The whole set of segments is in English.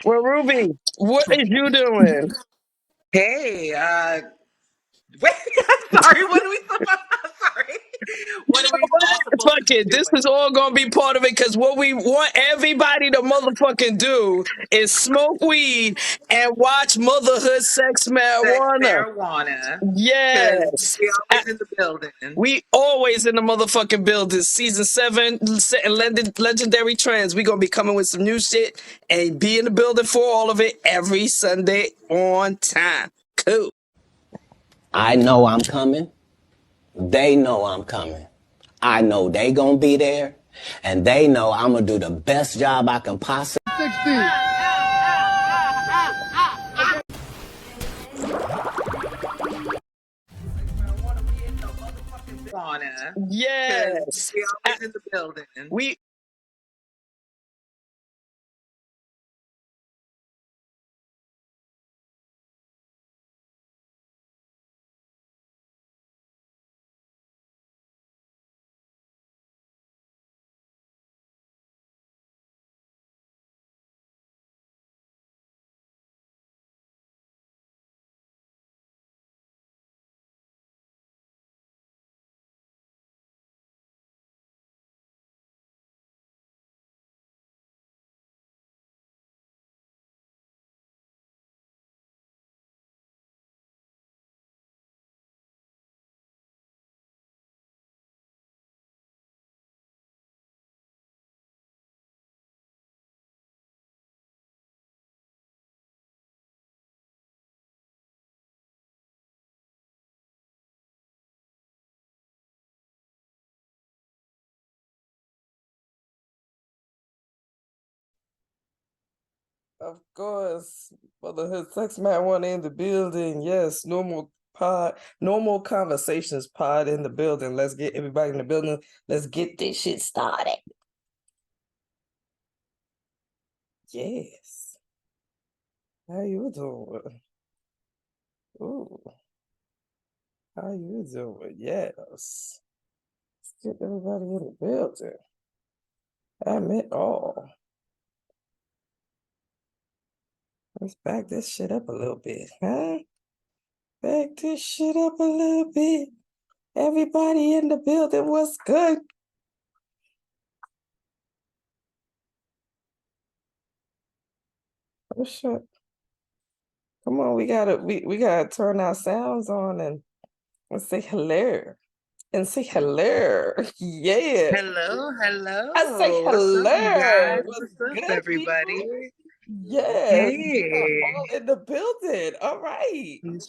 Well, Ruby, what is you doing? Hey, wait, sorry, what are we sorry. You What are know we all what? supposed to Fuck be it. This doing? is all gonna be part of it because what we want everybody to motherfucking do is smoke weed and watch Motherhood Sex Sex Marijuana. marijuana. Because Yes. we always in the building. We always in the motherfucking building. Season 7, legendary trends. We gonna be coming with some new shit and be in the building for all of it every Sunday on time. Cool. I know I'm coming. They know I'm coming. I know they gonna be there. And they know I'm gonna do the best job I can possibly. 60. Marijuana. Yes. We always in the building. We Of course, Motherhood Sex Marijuana in the building. Yes, normal conversations pod in the building. Let's get everybody in the building. Let's get this shit started. Yes. How you doing? Ooh. How you doing? Yes. Let's get everybody in the building. Admit all. Let's back this shit up a little bit, huh? Back this shit up a little bit. Everybody in the building, what's good? Oh shit. Come on, we gotta turn our sounds on and say hello. And say hello. Yeah. Hello. I say What's up, you hello. guys? What's What's up, good, people? everybody? Yes, we are Hey, all in the building. All right. are And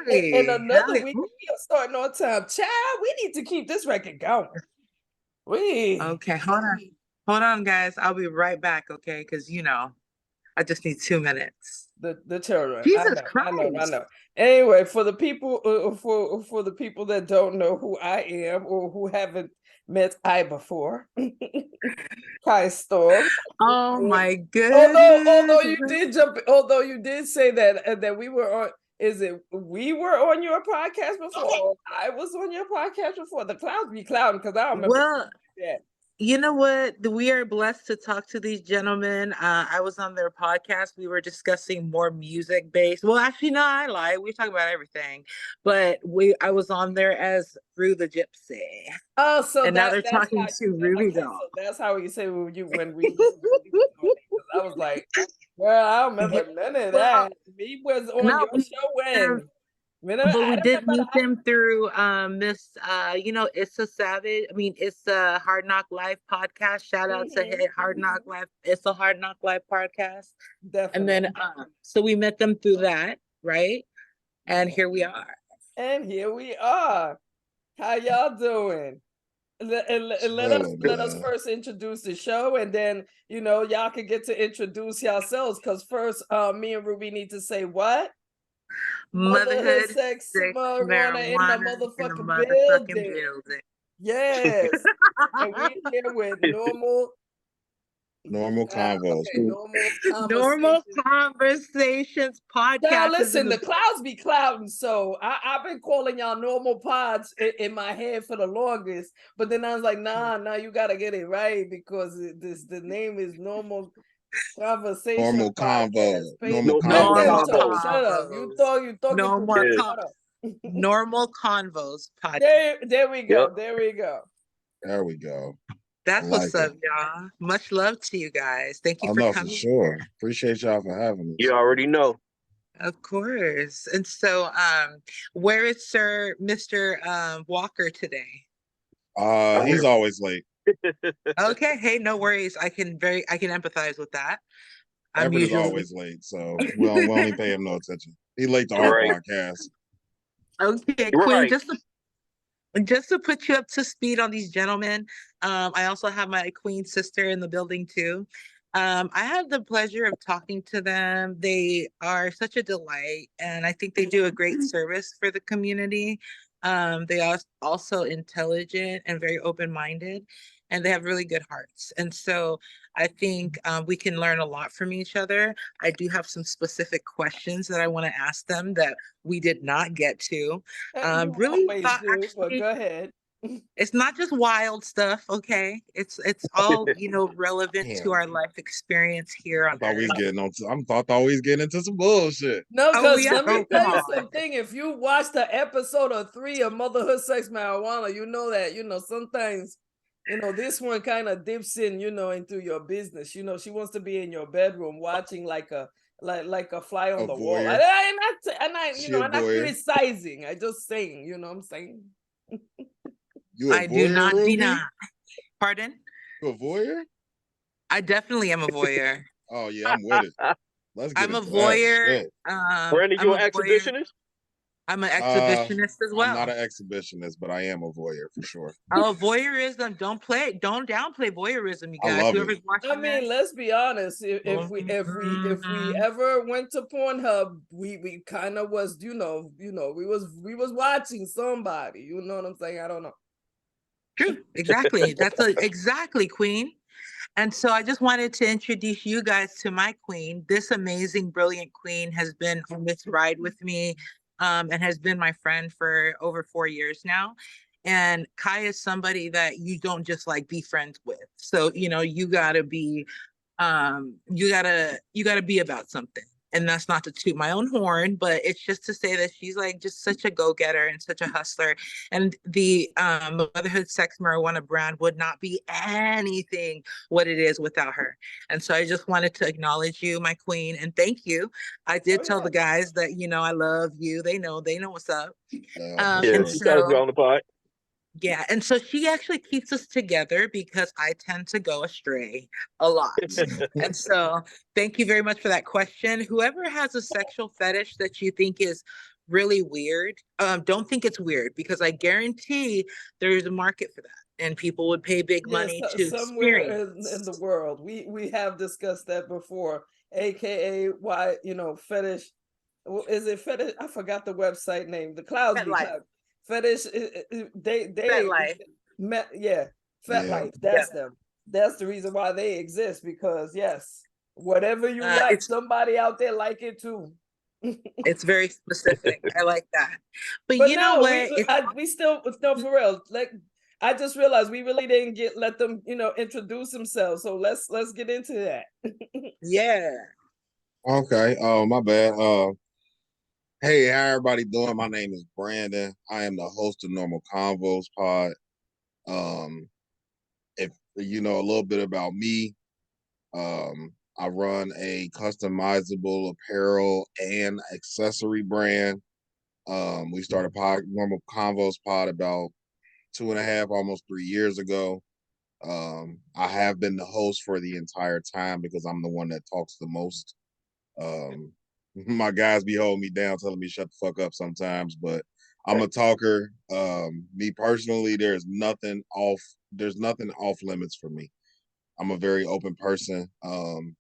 we? Hell another yeah. week, we are starting on time. Child, we need to keep this record going. Okay, hold on, guys. I'll be right back. Okay, because I just need 2 minutes. The children. Jesus I Christ. know. Anyway, for the people for the people that don't know who I am or who haven't met I before, Kai Storm. Oh my Although goodness. although you did say that we were on. Is it we were on your podcast before? I was on your podcast before. The clouds be clouding because I don't remember. Well, that. you know what? We are blessed to talk to these gentlemen. I was on their podcast. We were discussing more music based. Well, actually, no, I lie. We talk about everything, but I was on there as Rue the Gypsy. Oh, so And now they're that's talking how to Ruby okay, Doll. so that's how you say when we I was like, well, I don't remember none of Well, that. Me was on no, your show when. but I we did remember meet them through Miss It's a Savage. I mean, it's a Hard Knock Life podcast. Shout out to Hard Knock Life. It's a Hard Knock Life podcast. And then so we met them through that, right? And here we are. And here we are. How y'all doing? Let us first introduce the show, and then y'all can get to introduce yourselves. Because first, me and Ruby need to say what? Motherhood, Sex, marijuana in the motherfucking building. Yes. And we're here with Normal Convos. Normal Conversations podcast. Now listen, the clouds be clouding, so I've been calling y'all normal pods in my head for the longest, but then I was like, nah, you gotta get it right because the name is Normal Conversation. Normal convo. Normal convo. Shut up. You talking. No more Normal Convos Podcast. There we go. There we go. There we go. That's what's up, y'all. Much love to you guys. Thank you for coming. For sure. Appreciate y'all for having me. You already know. Of course. And so, where is Mr. Walker today? He's always late. Okay. Hey, no worries. I can empathize with that. I'm usually always late, so we only pay him no attention. He late to our podcast. Okay, Queen. Just to put you up to speed on these gentlemen, I also have my Queen sister in the building too. I had the pleasure of talking to them. They are such a delight, and I think they do a great service for the community. They are also intelligent and very open-minded, and they have really good hearts. And so I think we can learn a lot from each other. I do have some specific questions that I want to ask them that we did not get to. Really thought actually, go ahead. It's not just wild stuff, okay? It's all relevant to our life experience here on Earth. I thought always getting into some bullshit. No, because let me tell you something. If you watch the episode of 3 of Motherhood, Sex, Marijuana, you know that sometimes this one kind of dips in into your business. She wants to be in your bedroom watching like a fly on the wall. I'm not criticizing. I just saying, what I'm saying. I do not deny. Pardon? You a voyeur? I definitely am a voyeur. Oh yeah, I'm with it. Let's get I'm a voyeur. Brandon, you an exhibitionist? I'm an exhibitionist as well. I'm not an exhibitionist, but I am a voyeur for sure. Oh, voyeurism! Don't downplay voyeurism, you guys. Whoever's watching let's be honest. If we ever went to Pornhub, we kind of was, we was watching somebody. You know what I'm saying? I don't know. True, exactly. Exactly, Queen. And so I just wanted to introduce you guys to my queen. This amazing, brilliant queen has been on this ride with me, and has been my friend for over 4 years now. And Kai is somebody that you don't just be friends with. So, you gotta be, you gotta be about something. And that's not to toot my own horn, but it's just to say that she's just such a go-getter and such a hustler. And the Motherhood, Sex, Marijuana brand would not be anything what it is without her. And so I just wanted to acknowledge you, my queen, and thank you. I did tell the guys that, I love you. They know what's up. And so, on the pod. Yeah, and so she actually keeps us together because I tend to go astray a lot. And so thank you very much for that question. Whoever has a sexual fetish that you think is really weird, don't think it's weird, because I guarantee there's a market for that and people would pay big money to somewhere experience. in the world. We have discussed that before, aka why, fetish. Is it fetish? I forgot the website name. The clouds be cloud. Fetish, they Fat Life. Fat Life. That's them. That's the reason why they exist, because yes, whatever you like, somebody out there like it too. It's very specific. I like that. But you know what? We still, no, for real. I just realized we really didn't let them, introduce themselves. So let's get into that. Yeah. Okay. Oh, my bad. Hey, how everybody doing? My name is Brandon. I am the host of Normal Convos Pod. If you know a little bit about me, I run a customizable apparel and accessory brand. We started Normal Convos Pod about 2.5, almost 3 years ago. I have been the host for the entire time because I'm the one that talks the most. My guys be holding me down, telling me shut the fuck up sometimes, but I'm a talker. Me personally, there's nothing off limits for me. I'm a very open person in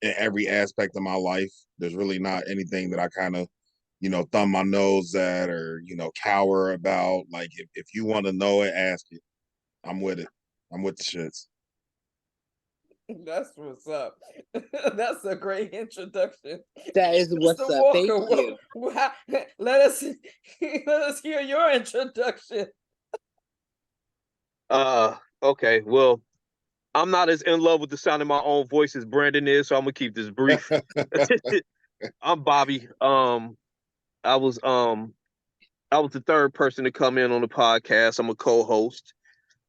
every aspect of my life. There's really not anything that I kind of, thumb my nose at or, cower about. Like, if you want to know it, ask it. I'm with it. I'm with the shits. That's what's up. That's a great introduction. That is what's up. Walker, thank you. Let us hear your introduction. Okay. Well, I'm not as in love with the sound of my own voice as Brandon is, so I'm gonna keep this brief. I'm Bobby. I was the third person to come in on the podcast. I'm a co-host.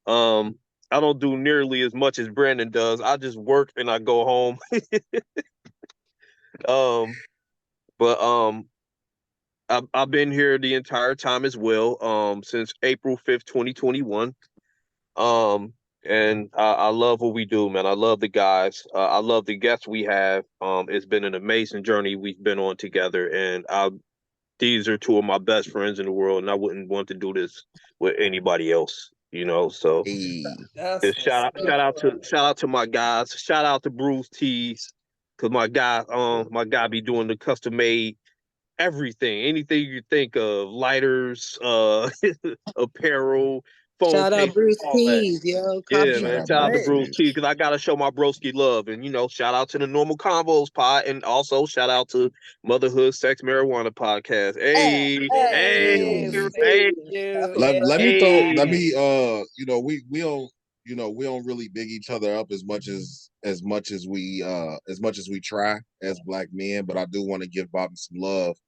I don't do nearly as much as Brandon does. I just work and I go home. But I've been here the entire time as well. Since April 5th, 2021. And I love what we do, man. I love the guys. I love the guests we have. It's been an amazing journey we've been on together, and these are two of my best friends in the world, and I wouldn't want to do this with anybody else, you know. So shout out to my guys. Shout out to Bruce Tees, cause my guy be doing the custom made everything, anything you think of, lighters, apparel. Shout out Bruce Tees, yo. Yeah, man. Shout out to Bruce Tees, because I gotta show my broski love, and shout out to the Normal Convos pod, and also shout out to Motherhood, Sex, Marijuana podcast. Hey. Let me we don't really big each other up as much as we try as black men, but I do want to give Bobby some love.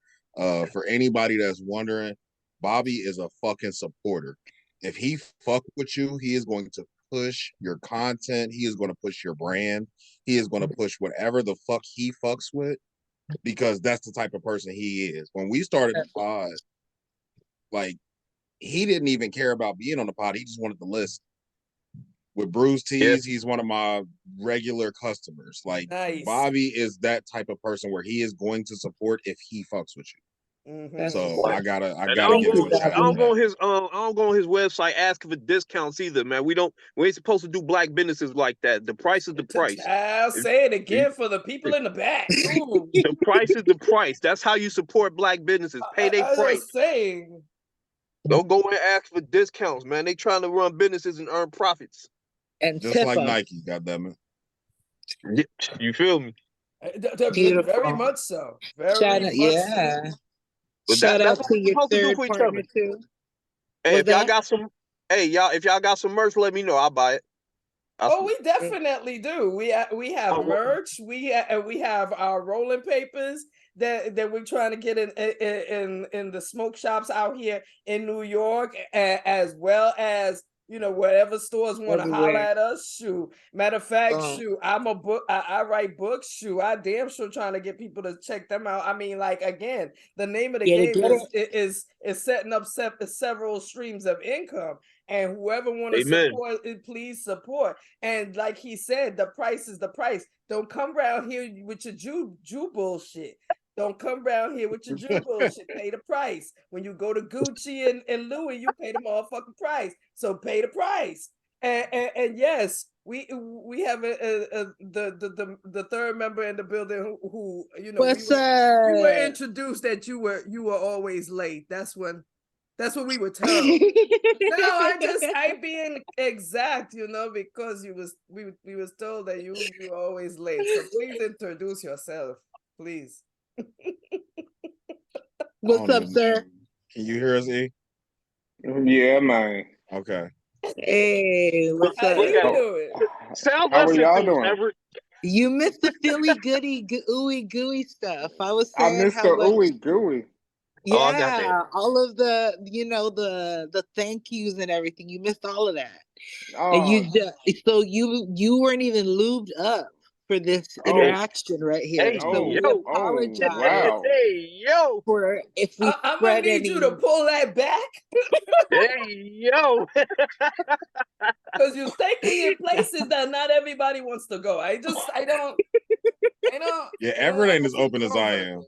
For anybody that's wondering, Bobby is a fucking supporter. If he fuck with you, he is going to push your content. He is going to push your brand. He is going to push whatever the fuck he fucks with, because that's the type of person he is. When we started the pod, like, he didn't even care about being on the pod. He just wanted to listen. With Bruce Tees, he's one of my regular customers. Like, nice. Bobby is that type of person where he is going to support if he fucks with you. Mm-hmm. So I gotta give him a shout out. I don't go on his website asking for discounts either, man. We ain't supposed to do black businesses like that. The price is the price. I'll say it again for the people in the back. The price is the price. That's how you support black businesses. Pay their price. Saying. Don't go and ask for discounts, man. They trying to run businesses and earn profits. And just like Nike, goddammit. You feel me? Beautiful. Very much so. Shout out to your third partner too. Hey, if y'all got some merch, let me know. I'll buy it. We definitely do. We have merch. We have our rolling papers that we're trying to get in the smoke shops out here in New York, as well as whatever stores want to holler at us. Shoot. Matter of fact, I'm a book. I write books. Shoot, I damn sure trying to get people to check them out. I mean, like, again, the name of the game is setting up several streams of income, and whoever want to support it, please support. And like he said, the price is the price. Don't come around here with your Jew bullshit. Don't come around here with your Jew bullshit. Pay the price. When you go to Gucci and Louis, you pay the motherfucking price. So pay the price. And yes, we have the third member in the building who we were introduced that you were always late. That's when we were told. No, I being exact, because we was told that you were always late. So please introduce yourself, please. What's up, sir? Can you hear us, E? Yeah, man. Okay. Hey, what's up? How you doing? How are y'all doing? You missed the Philly goody ooey gooey stuff. I was saying I missed the ooey gooey. Yeah, all of the the thank yous and everything. You missed all of that. And you weren't even lubed up for this interaction right here. Hey, so we apologize. Wow. Hey, yo. For if we I'm gonna need you to pull that back. Hey, yo. Because you're taking in places that not everybody wants to go. I don't. Yeah, Everett ain't as open as I am.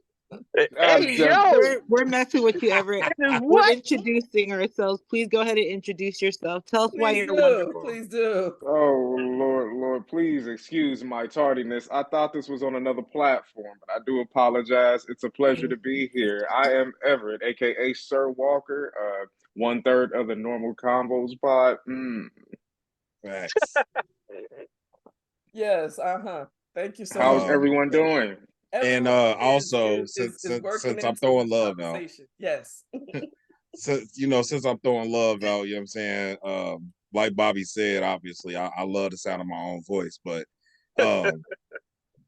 Hey, yo. We're messing with you, Everett. We're introducing ourselves. Please go ahead and introduce yourself. Tell us why you're wonderful. Please do. Oh, Lord, please excuse my tardiness. I thought this was on another platform, but I do apologize. It's a pleasure to be here. I am Everett, a.k.a. Sir Walker, 1/3 of the Normal Convos pod. Facts. Yes, Thank you so much. How's everyone doing? And also, since I'm throwing love out, yes. since I'm throwing love out, you know what I'm saying? like Bobby said, obviously, I love the sound of my own voice, but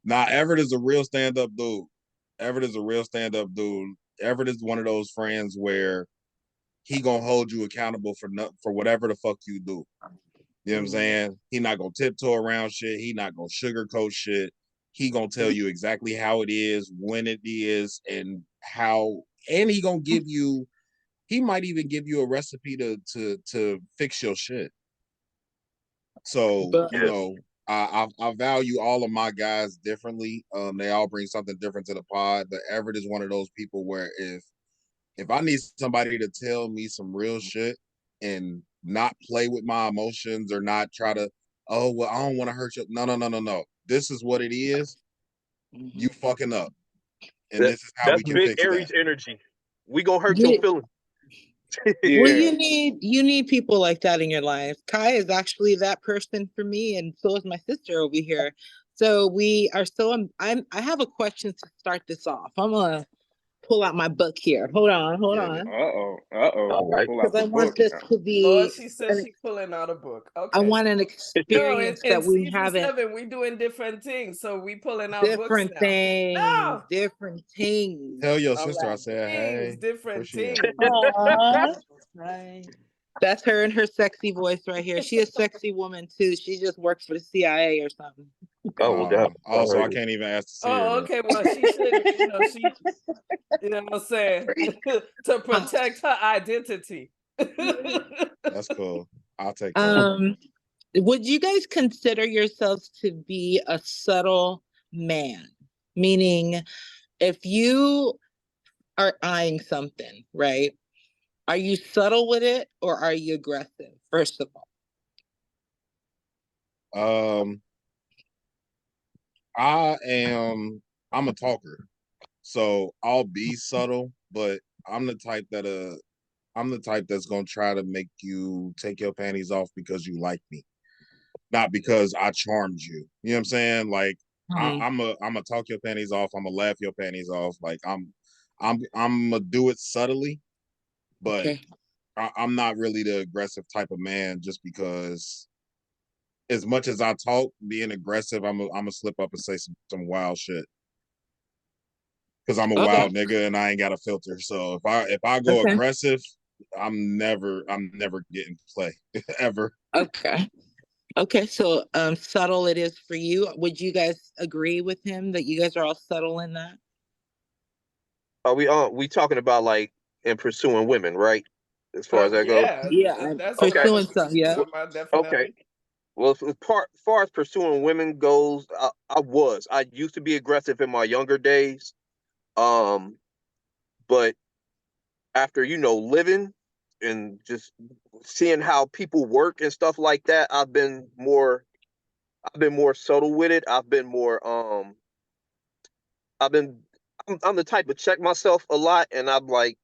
now Everett is a real stand-up dude. Everett is a real stand-up dude. Everett is one of those friends where he gonna hold you accountable for whatever the fuck you do. You know what I'm saying? He not gonna tiptoe around shit. He not gonna sugarcoat shit. He gonna tell you exactly how it is, when it is, and how. And he gonna give you. He might even give you a recipe to fix your shit. So you know, I value all of my guys differently. They all bring something different to the pod. But Everett is one of those people where if I need somebody to tell me some real shit and not play with my emotions or not try to, oh well, I don't want to hurt you. No. This is what it is. You fucking up, and this is how we can big fix Aries that. energy. We gonna hurt your feelings. Yeah. Well, you need people like that in your life. Kai is actually that person for me, and so is my sister over here. So we are I have a question to start this off. I'm gonna pull out my book here. Hold on. All right. Because I want this to be. Lord, she said she's pulling out a book. Okay. I want an experience that we haven't. We doing different things, so we pulling out different books things. No. Different things. Tell your sister I said hey. Different things. Right. That's her and her sexy voice right here. She a sexy woman too. She just works for the CIA or something. Also, I can't even ask to see her. Okay. Well, she should, you know what I'm saying, to protect her identity. That's cool. I'll take that. Would you guys consider yourselves to be a subtle man? Meaning, if you are eyeing something, right? Are you subtle with it or are you aggressive, first of all? I'm a talker. So I'll be subtle, but I'm the type that's gonna try to make you take your panties off because you like me. Not because I charmed you. You know what I'm saying? Like I'm a talk your panties off, I'm a laugh your panties off. Like I'm gonna do it subtly, but I'm not really the aggressive type of man just because as much as I talk, being aggressive, I'm gonna slip up and say some wild shit. Cause I'm a wild nigga and I ain't got a filter. So if I go aggressive, I'm never getting play ever. Okay, so subtle it is for you. Would you guys agree with him that you guys are all subtle in that? Are we talking about like in pursuing women, right? As far as that goes? Yeah, that's pursuing some, yeah. Okay. Well, as far as pursuing women goes, I used to be aggressive in my younger days. But after, living and just seeing how people work and stuff like that, I've been more subtle with it. I'm the type to check myself a lot, and I'm like,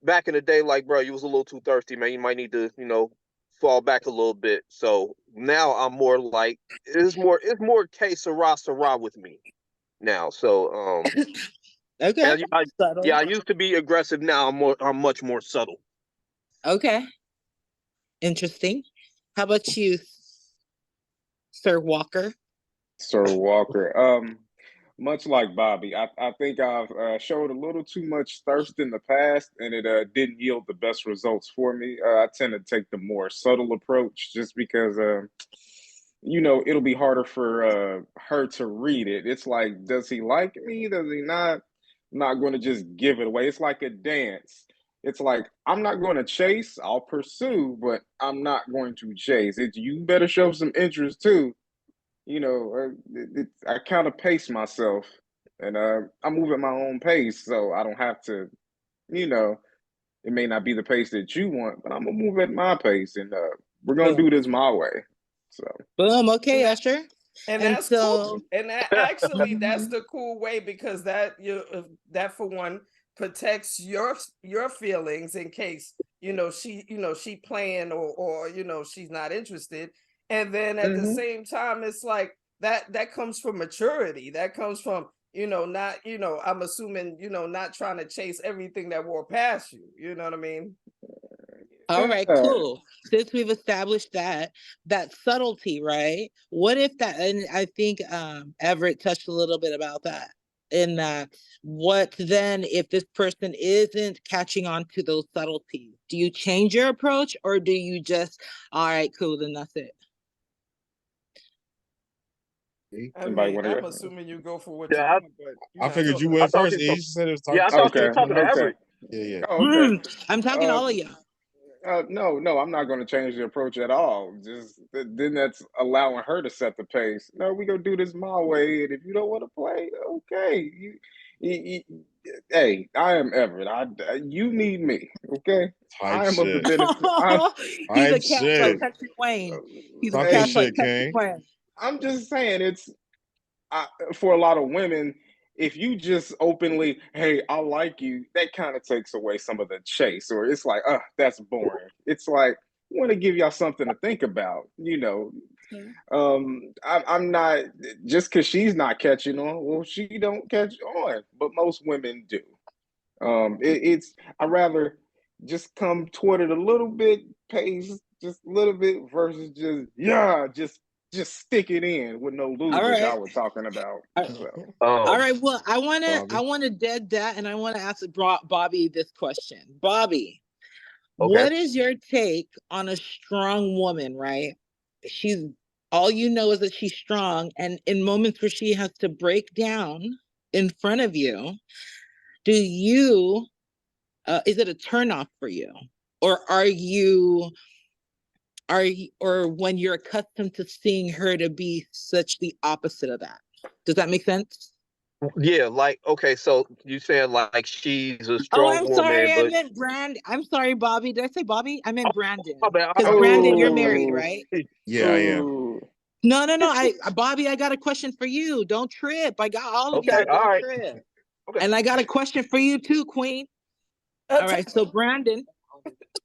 back in the day, like, bro, you was a little too thirsty, man. You might need to, fall back a little bit. So now I'm more like, it's more que sera with me now. So okay. I used to be aggressive. Now I'm much more subtle. Okay. Interesting. How about you, Sir Walker? Much like Bobby, I think I've showed a little too much thirst in the past, and it didn't yield the best results for me. I tend to take the more subtle approach just because, it'll be harder for her to read it. It's like, does he like me? Does he not? I'm not going to just give it away. It's like a dance. It's like, I'm not going to chase. I'll pursue, but I'm not going to chase. You better show some interest too. I kind of pace myself, and I move at my own pace, so I don't have to, it may not be the pace that you want, but I'm gonna move at my pace, and we're gonna do this my way. So boom, okay, Usher. And that's cool. And actually, that's the cool way, because that for one protects your feelings in case she playing or she's not interested. And then at the same time, it's like that comes from maturity. That comes from, not, I'm assuming, not trying to chase everything that walk past you. You know what I mean? All right, cool. Since we've established that subtlety, right? What if that, and I think Everett touched a little bit about that, in that, what then if this person isn't catching on to those subtleties? Do you change your approach, or do you just, all right, cool, then that's it? I mean, I'm assuming you go for what you Yeah, want, but I figured you went first. You said it was I thought you were talking to Okay. Everett. Yeah. Oh, okay. I'm talking to all of you. No, I'm not going to change the approach at all. Just then that's allowing her to set the pace. No, we gonna do this my way, and if you don't want to play, okay. Hey, I am Everett. You need me, okay? Type I am of the shit. benefit. He's a Type cat shit. like Country Wayne. He's a Talk your cat like shit, Country King. Wayne. I'm just saying, for a lot of women, if you just openly, hey, I like you, that kind of takes away some of the chase, or it's like, that's boring. It's like, I want to give y'all something to think about, I'm not, just because she's not catching on, well, she don't catch on, but most women do. I rather just come toward it a little bit, pace just a little bit, versus just stick it in with no lube, as y'all were talking about. All right. Well, I want to dead that, and I want to ask Bobby this question. Bobby, what is your take on a strong woman? Right? She's all you know is that she's strong, and in moments where she has to break down in front of you, do you? Is it a turnoff for you, or or when you're accustomed to seeing her to be such the opposite of that? Does that make sense? Yeah, like, okay, so you saying like she's a Oh, strong I'm woman, sorry. I but meant Brand. I'm sorry, Bobby. Did I say Bobby? I meant Brandon. my bad. Because Brandon, you're married, right? Yeah, I am. No. Bobby, I got a question for you. Don't trip. I got all of Okay, y'all. all Don't right. trip. Okay. And I got a question for you too, Queen. All right. So Brandon,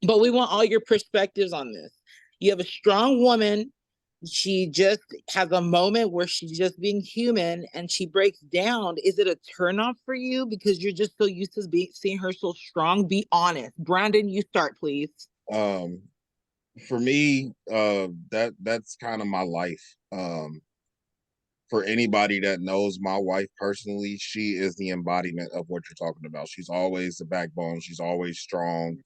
but we want all your perspectives on this. You have a strong woman. She just has a moment where she's just being human and she breaks down. Is it a turnoff for you because you're just so used to seeing her so strong? Be honest. Brandon, you start, please. For me, that's kind of my life. For anybody that knows my wife personally, she is the embodiment of what you're talking about. She's always the backbone. She's always strong.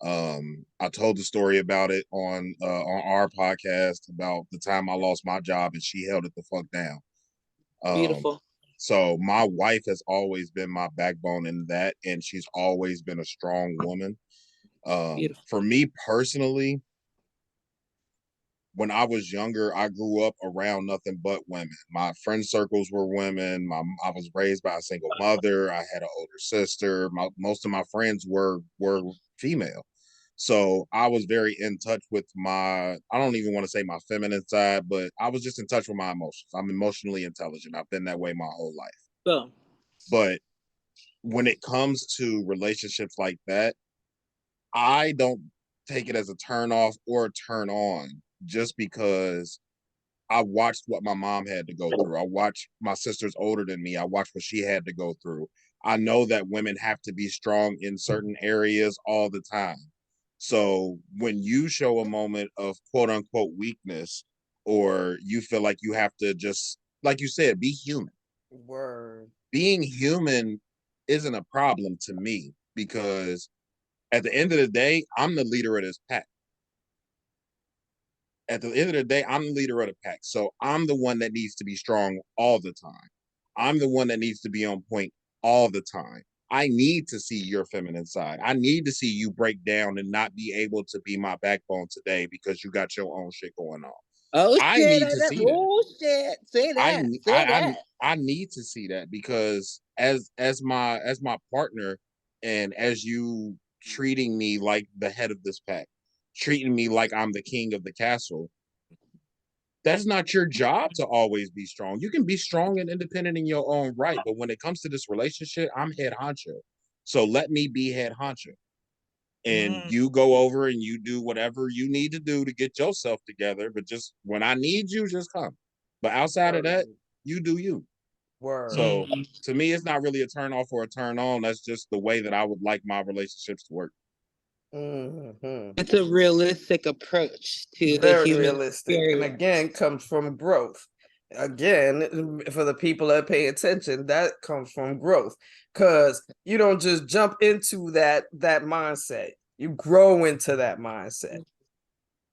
I told the story about it on our podcast about the time I lost my job and she held it the fuck down. Beautiful. So my wife has always been my backbone in that, and she's always been a strong woman. For me personally, when I was younger, I grew up around nothing but women. My friend circles were women. I was raised by a single mother. I had an older sister. Most of my friends were female. So I was very in touch with I don't even want to say my feminine side, but I was just in touch with my emotions. I'm emotionally intelligent. I've been that way my whole life. Boom. But when it comes to relationships like that, I don't take it as a turn off or a turn on just because I watched what my mom had to go through. I watched my sister's older than me. I watched what she had to go through. I know that women have to be strong in certain areas all the time. So when you show a moment of quote unquote weakness, or you feel like you have to just, like you said, be human. Word. Being human isn't a problem to me because at the end of the day, I'm the leader of this pack. At the end of the day, I'm the leader of the pack. So I'm the one that needs to be strong all the time. I'm the one that needs to be on point all the time. I need to see your feminine side. I need to see you break down and not be able to be my backbone today because you got your own shit going on. Oh, I shit. need to see that. Oh, shit. Say that. I need to see that because as my partner, and as you treating me like the head of this pack, treating me like I'm the king of the castle, that's not your job to always be strong. You can be strong and independent in your own right, but when it comes to this relationship, I'm head honcho. So let me be head honcho. And you go over and you do whatever you need to do to get yourself together. But just when I need you, just come. But outside of that, you do you. Word. So to me, it's not really a turn off or a turn on. That's just the way that I would like my relationships to work. Mm-hmm. It's a realistic approach to the Very human realistic, and experience. again, comes from growth. Again, for the people that pay attention, that comes from growth, because you don't just jump into that mindset. You grow into that mindset.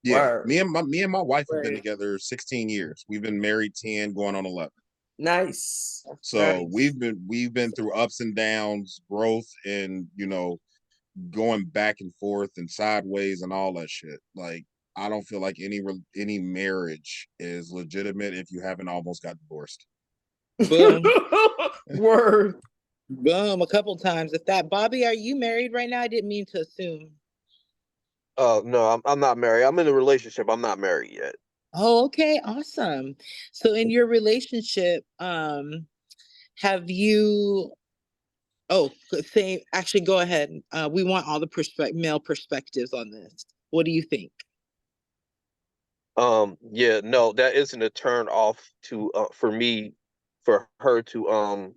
Yeah, Word. me and my wife have been Right. together 16 years. We've been married 10, going on 11. Nice. So Nice. we've been through ups and downs, growth, and going back and forth and sideways and all that shit. Like, I don't feel like any marriage is legitimate if you haven't almost got divorced. Boom. Word. Boom. A couple times. If that, Bobby, are you married right now? I didn't mean to assume. No, I'm not married. I'm in a relationship. I'm not married yet. Oh, okay, awesome. So in your relationship, have you actually go ahead. We want all the male perspectives on this. What do you think? Yeah, no, that isn't a turn off to for me, for her to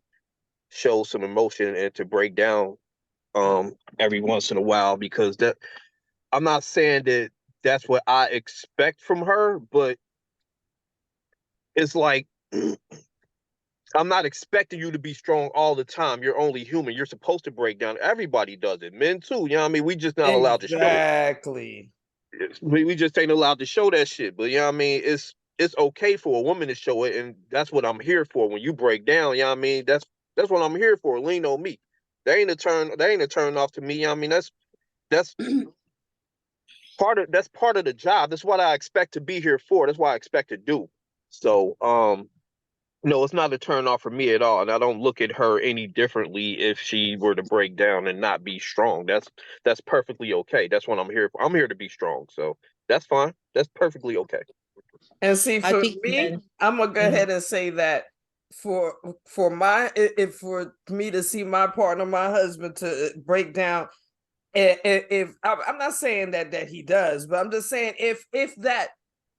show some emotion and to break down every once in a while, because that, I'm not saying that that's what I expect from her, but it's like I'm not expecting you to be strong all the time. You're only human. You're supposed to break down. Everybody does it. Men too. You know what I mean? We just not allowed to show it. Exactly. We just ain't allowed to show that shit. But you know what I mean? It's okay for a woman to show it, and that's what I'm here for. When you break down, you know what I mean? That's what I'm here for. Lean on me. That ain't a turn off to me. You know what I mean? That's part of the job. That's what I expect to be here for. That's what I expect to do. So no, it's not a turn off for me at all. And I don't look at her any differently if she were to break down and not be strong. That's perfectly okay. That's what I'm here for. I'm here to be strong. So that's fine. That's perfectly okay. And see, I for think me, I'm gonna go ahead and say that for me to see my partner, my husband, to break down, if I'm not saying that he does, but I'm just saying if that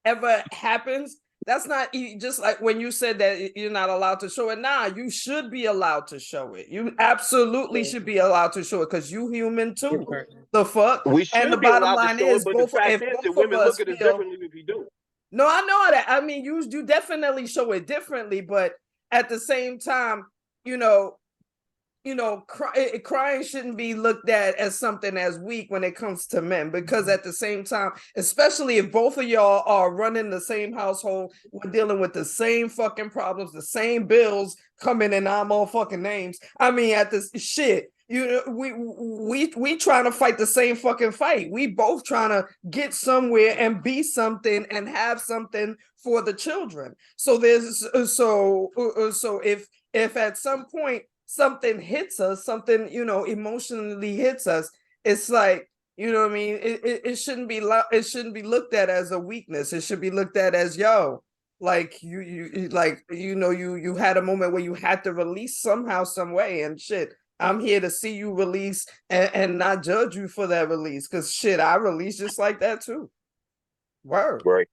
ever happens, that's not just like when you said that you're not allowed to show it. Nah, you should be allowed to show it. You absolutely should be allowed to show it, because you human too. The fuck? We And the should be bottom allowed to line show it, is, but the fact if is that both of women us look at us feel. differently if you do. No, I know that. I mean, you definitely show it differently, but at the same time, crying shouldn't be looked at as something as weak when it comes to men, because at the same time, especially if both of y'all are running the same household, we're dealing with the same fucking problems, the same bills coming in our motherfucking names. I mean, at this shit, we trying to fight the same fucking fight. We both trying to get somewhere and be something and have something for the children. So if at some point something hits us, something emotionally hits us, it's like, what I mean, it shouldn't be looked at as a weakness. It should be looked at as, yo, like you had a moment where you had to release somehow, some way, and shit, I'm here to see you release and not judge you for that release, because shit, I release just like that too. Word. Right.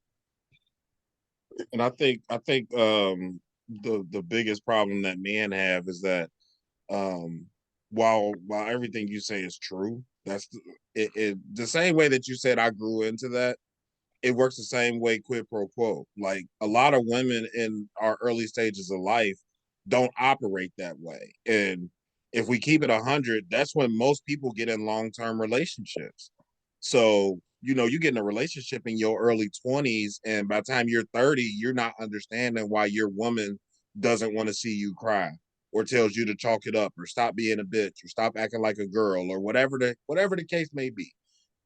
And I think the biggest problem that men have is that while everything you say is true, that's the same way that you said I grew into that, it works the same way, quid pro quo. Like, a lot of women in our early stages of life don't operate that way. And if we keep it 100, that's when most people get in long-term relationships. So, you get in a relationship in your early 20s, and by the time you're 30, you're not understanding why your woman doesn't want to see you cry, or tells you to chalk it up, or stop being a bitch, or stop acting like a girl, or whatever the case may be.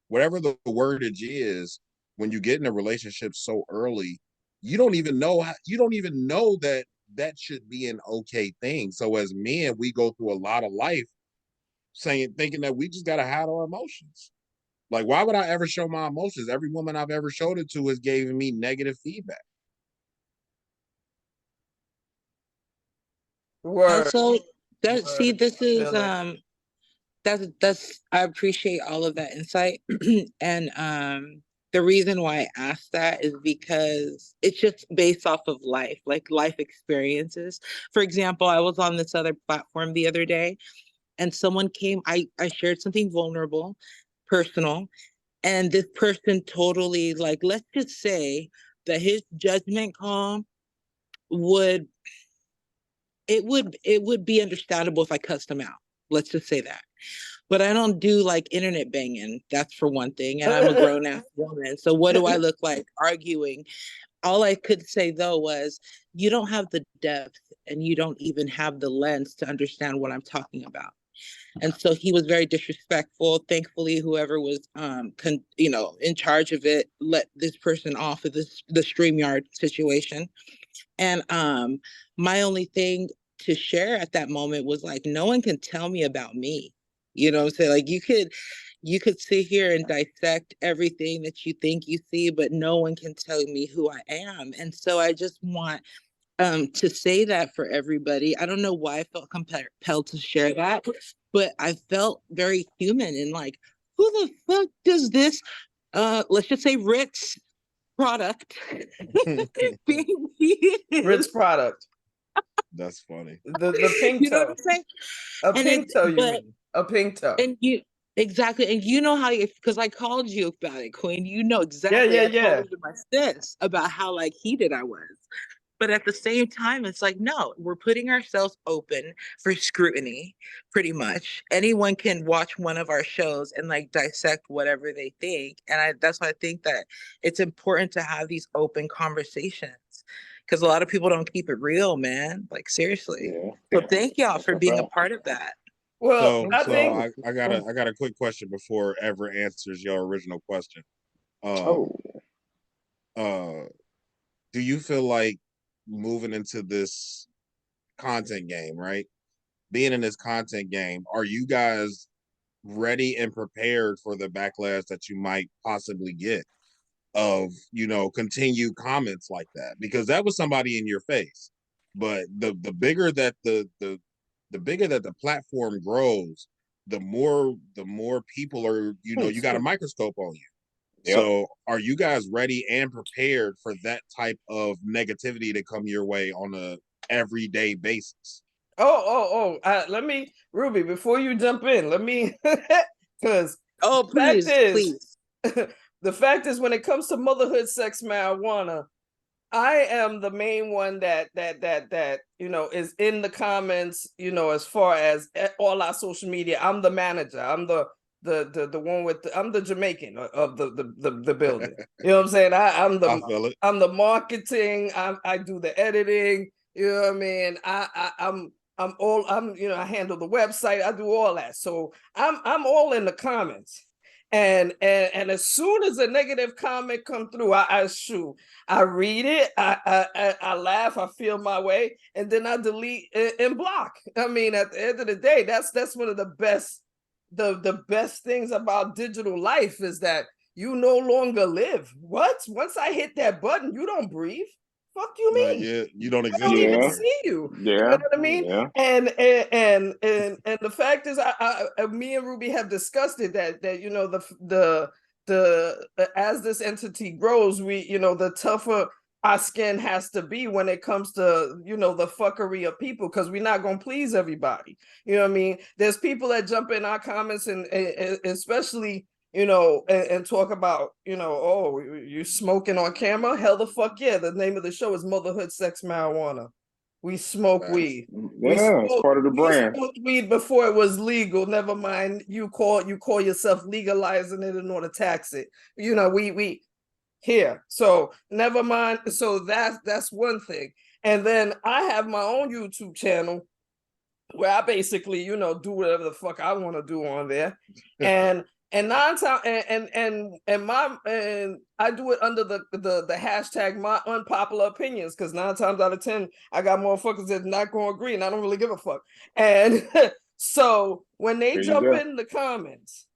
Whatever the wordage is, when you get in a relationship so early, you don't even know that should be an okay thing. So as men, we go through a lot of life thinking that we just got to hide our emotions. Like, why would I ever show my emotions? Every woman I've ever showed it to has given me negative feedback. Word. So this is that's I appreciate all of that insight. And the reason why I asked that is because it's just based off of like life experiences. For example, I was on this other platform the other day, and someone came, I shared something vulnerable, personal. And this person totally, like, let's just say that his judgment call would be understandable if I cussed him out. Let's just say that. But I don't do like internet banging. That's for one thing. And I'm a grown ass woman. So what do I look like arguing? All I could say though was, you don't have the depth and you don't even have the lens to understand what I'm talking about. And so he was very disrespectful. Thankfully, whoever was in charge of it let this person off of the StreamYard situation. And my only thing to share at that moment was like, no one can tell me about me. You know what I'm saying? Like you could sit here and dissect everything that you think you see, but no one can tell me who I am. And so I just want to say that for everybody. I don't know why I felt compelled to share that, but I felt very human and like, who the fuck does this, let's just say Ritz product being used? Ritz product. That's funny. The pink toe. You know what I'm saying? A pink toe, you mean? A pink toe. And you exactly, and you know how because I called you about it, Queen. You know exactly. Yeah. I told you my sis about how like heated I was. But at the same time, it's like, no, we're putting ourselves open for scrutiny, pretty much. Anyone can watch one of our shows and like dissect whatever they think. And that's why I think that it's important to have these open conversations, because a lot of people don't keep it real, man. Like, seriously. Yeah. So thank y'all for being a part of that. Well, I got a quick question before Ever answers your original question. Do you feel like moving into this content game, right? Being in this content game, are you guys ready and prepared for the backlash that you might possibly get of, continued comments like that? Because that was somebody in your face. But the bigger that the bigger that the platform grows, the more people are, you got a microscope on you. Yep. So are you guys ready and prepared for that type of negativity to come your way on a everyday basis? Let me, Ruby, before you jump in, let me, because please. The fact is, when it comes to motherhood, sex, marijuana, I am the main one that is in the comments, as far as all our social media. I'm the manager. I'm the one with I'm the Jamaican of the building. You know what I'm saying? I'm the marketing. I do the editing. You know what I mean? I handle the website. I do all that. So I'm all in the comments. And as soon as a negative comment come through, I read it, I laugh, I feel my way, and then I delete and block. I mean, at the end of the day, that's one of the best. The best things about digital life is that you no longer live. What? Once I hit that button, you don't breathe. Fuck you mean? You don't exist. I don't even see you. Yeah. You know what I mean? Yeah. And the fact is, me and Ruby have discussed it that as this entity grows, the tougher our skin has to be when it comes to, the fuckery of people, because we're not going to please everybody. You know what I mean? There's people that jump in our comments and especially, and talk about, oh, you smoking on camera? Hell the fuck yeah. The name of the show is Motherhood, Sex, Marijuana. We smoke weed. Yeah, it's part of the brand. We smoked weed before it was legal. Never mind, you call yourself legalizing it in order to tax it. We here. So never mind. So that's one thing. And then I have my own YouTube channel where I basically, do whatever the fuck I want to do on there. And 9 times and I do it under the hashtag my unpopular opinions, because 9 times out of 10 I got motherfuckers that not gonna agree, and I don't really give a fuck. And so when they jump in the comments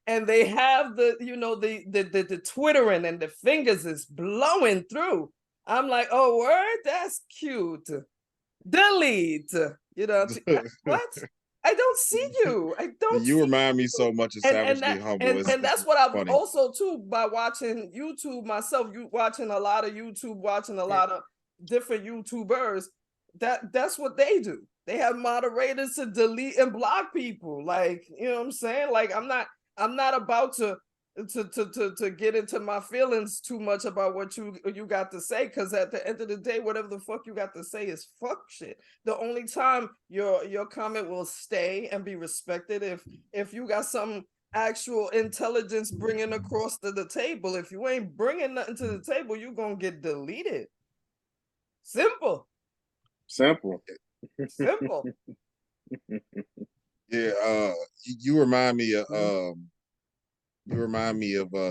and they have the twittering and the fingers is blowing through, I'm like, oh, word, that's cute. Delete. What? I don't see you. I don't. You remind me so much of Savagely Humble. And that's what I've also too, by watching YouTube myself. Watching a lot of YouTube, watching a lot of different YouTubers. That's what they do. They have moderators to delete and block people. Like, you know what I'm saying? Like, I'm not I'm not about to get into my feelings too much about what you got to say, because at the end of the day, whatever the fuck you got to say is fuck shit. The only time your comment will stay and be respected if you got some actual intelligence bringing across to the table. If you ain't bringing nothing to the table, you gonna get deleted. Simple. Yeah, you remind me of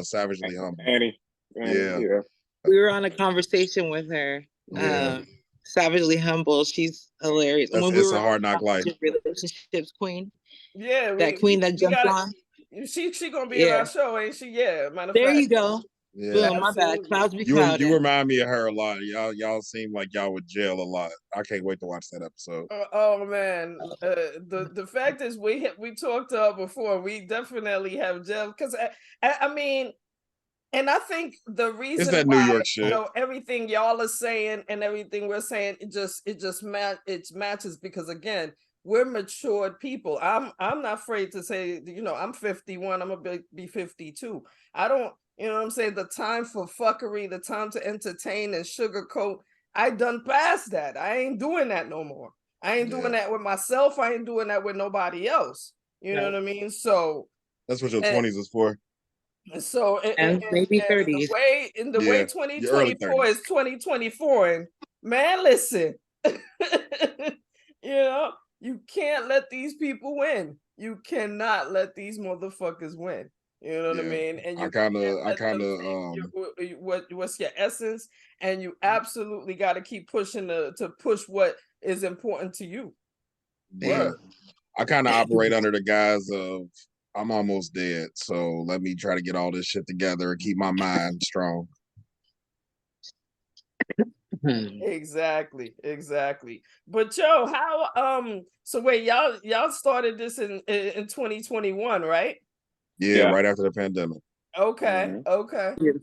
Savagely Humble. Annie. Yeah. We were on a conversation with her. Yeah. Savagely Humble. She's hilarious. It's a hard knock life. Relationships queen. Yeah, that queen that jumped on. She gonna be in our show, ain't she? Yeah, matter of there fact. You go. Yeah. Boom, my bad. Clouds be clouding. You remind me of her a lot. Y'all seem like y'all would jail a lot. I can't wait to watch that episode. Oh man, the fact is we talked before. We definitely have gel, because I mean, and I think the reason it's that why, New York shit. Everything y'all are saying and everything we're saying, it matches, because again, we're matured people. I'm not afraid to say, I'm 51. I'm gonna be 52. I don't, you know what I'm saying? The time for fuckery, the time to entertain and sugarcoat, I done past that. I ain't doing that no more. I ain't doing that with myself. I ain't doing that with nobody else. You know what I mean? So that's what your 20s is for. So and maybe 30s. The way 2024 is 2024, and man, listen, you can't let these people win. You cannot let these motherfuckers win. You know what I mean? And you what's your essence, and you absolutely got to keep pushing to push what is important to you. Yeah, I kind of operate under the guise of, I'm almost dead, so let me try to get all this shit together and keep my mind strong. Exactly. But how so wait, y'all started this in 2021, right? Yeah, right after the pandemic. Okay.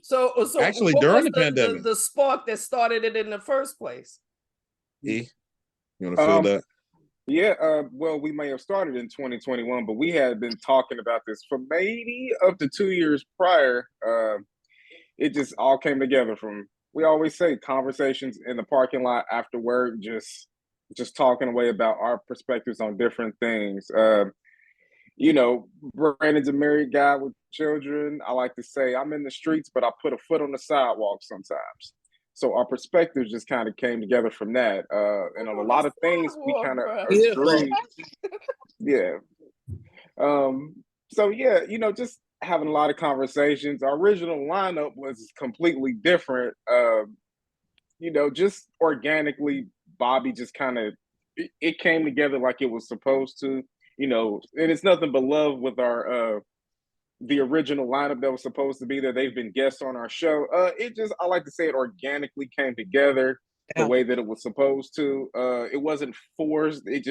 So actually, during the pandemic, the spark that started it in the first place. You want to feel that? Yeah, well, we may have started in 2021, but we had been talking about this for maybe up to 2 years prior. It just all came together from, we always say, conversations in the parking lot after work, just talking away about our perspectives on different things. Brandon's a married guy with children. I like to say I'm in the streets, but I put a foot on the sidewalk sometimes. So our perspectives just kind of came together from that. And on a lot of things we kind of agree. Yeah. So yeah, just having a lot of conversations. Our original lineup was completely different. Just organically, Bobby just kind of, it came together like it was supposed to. And it's nothing but love with our the original lineup that was supposed to be there. They've been guests on our show. I like to say it organically came together the way that it was supposed to. It wasn't forced. It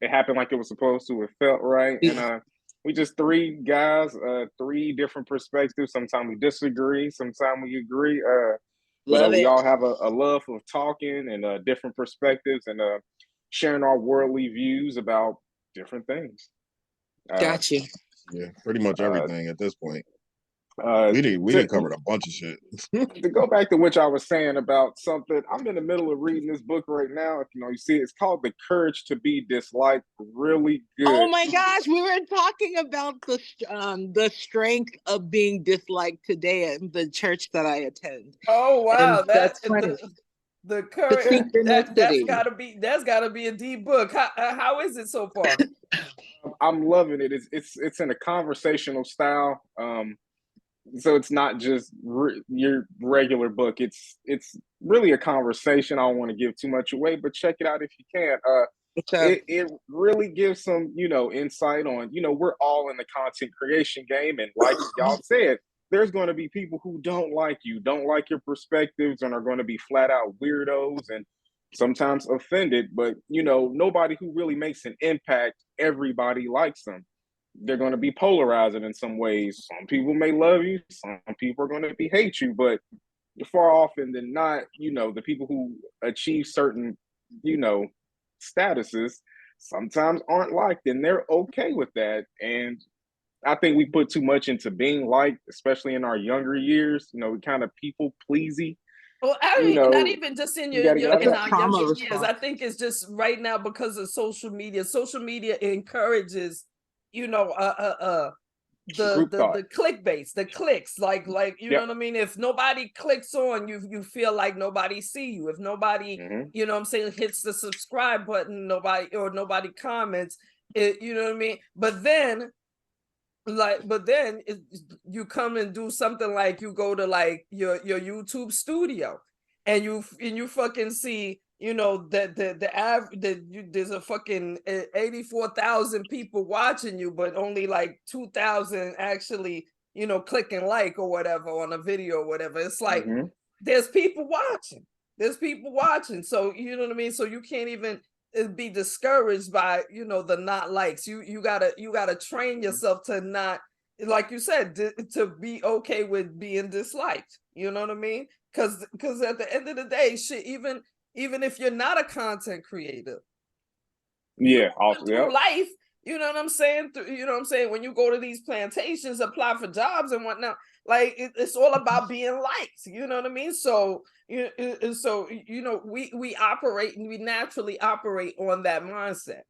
happened like it was supposed to. It felt right. And we just three guys, three different perspectives. Sometimes we disagree, sometimes we agree. But we all have a love of talking and different perspectives and sharing our worldly views about different things. Got you. Yeah, pretty much everything at this point. We did cover a bunch of shit. To go back to which I was saying about something, I'm in the middle of reading this book right now. If you see, it's called The Courage to Be Disliked. Really good. Oh my gosh, we were talking about the strength of being disliked today at the church that I attend. Oh wow, that's funny. The courage, that's gotta be a deep book. How is it so far? I'm loving it. It's in a conversational style. So it's not just your regular book. It's really a conversation. I don't want to give too much away, but check it out if you can. It really gives some, insight on, we're all in the content creation game. And like y'all said, there's going to be people who don't like you, don't like your perspectives, and are going to be flat out weirdos and sometimes offended. But, nobody who really makes an impact, everybody likes them. They're going to be polarizing in some ways. Some people may love you. Some people are going to hate you. But far often than not, the people who achieve certain, statuses sometimes aren't liked, and they're okay with that. And I think we put too much into being liked, especially in our younger years. You know, we kind of people pleasy. Well, I You mean, not know, even just in you got to get out in that. our trauma younger years. response. I think it's just right now because of social media. Social media encourages, you know, the clickbaits, the clicks, like you know what I mean. If nobody clicks on you, you feel like nobody see you. If nobody, you know what I'm saying, hits the subscribe button, nobody comments, you know what I mean. But then you come and do something like you go to like your YouTube studio, and you fucking see, you know, that there's a fucking 84,000 people watching you, but only like 2,000 actually, you know, click and like or whatever on a video or whatever. It's like there's people watching. So you know what I mean. So you can't even be discouraged by, you know, the not likes. You gotta train yourself to not, like you said, to be okay with being disliked. You know what I mean? Because at the end of the day, shit, even if you're not a content creator, through life, you know what I'm saying? You know what I'm saying? When you go to these plantations, apply for jobs and whatnot, like it's all about being liked. You know what I mean? So you know, we naturally operate on that mindset.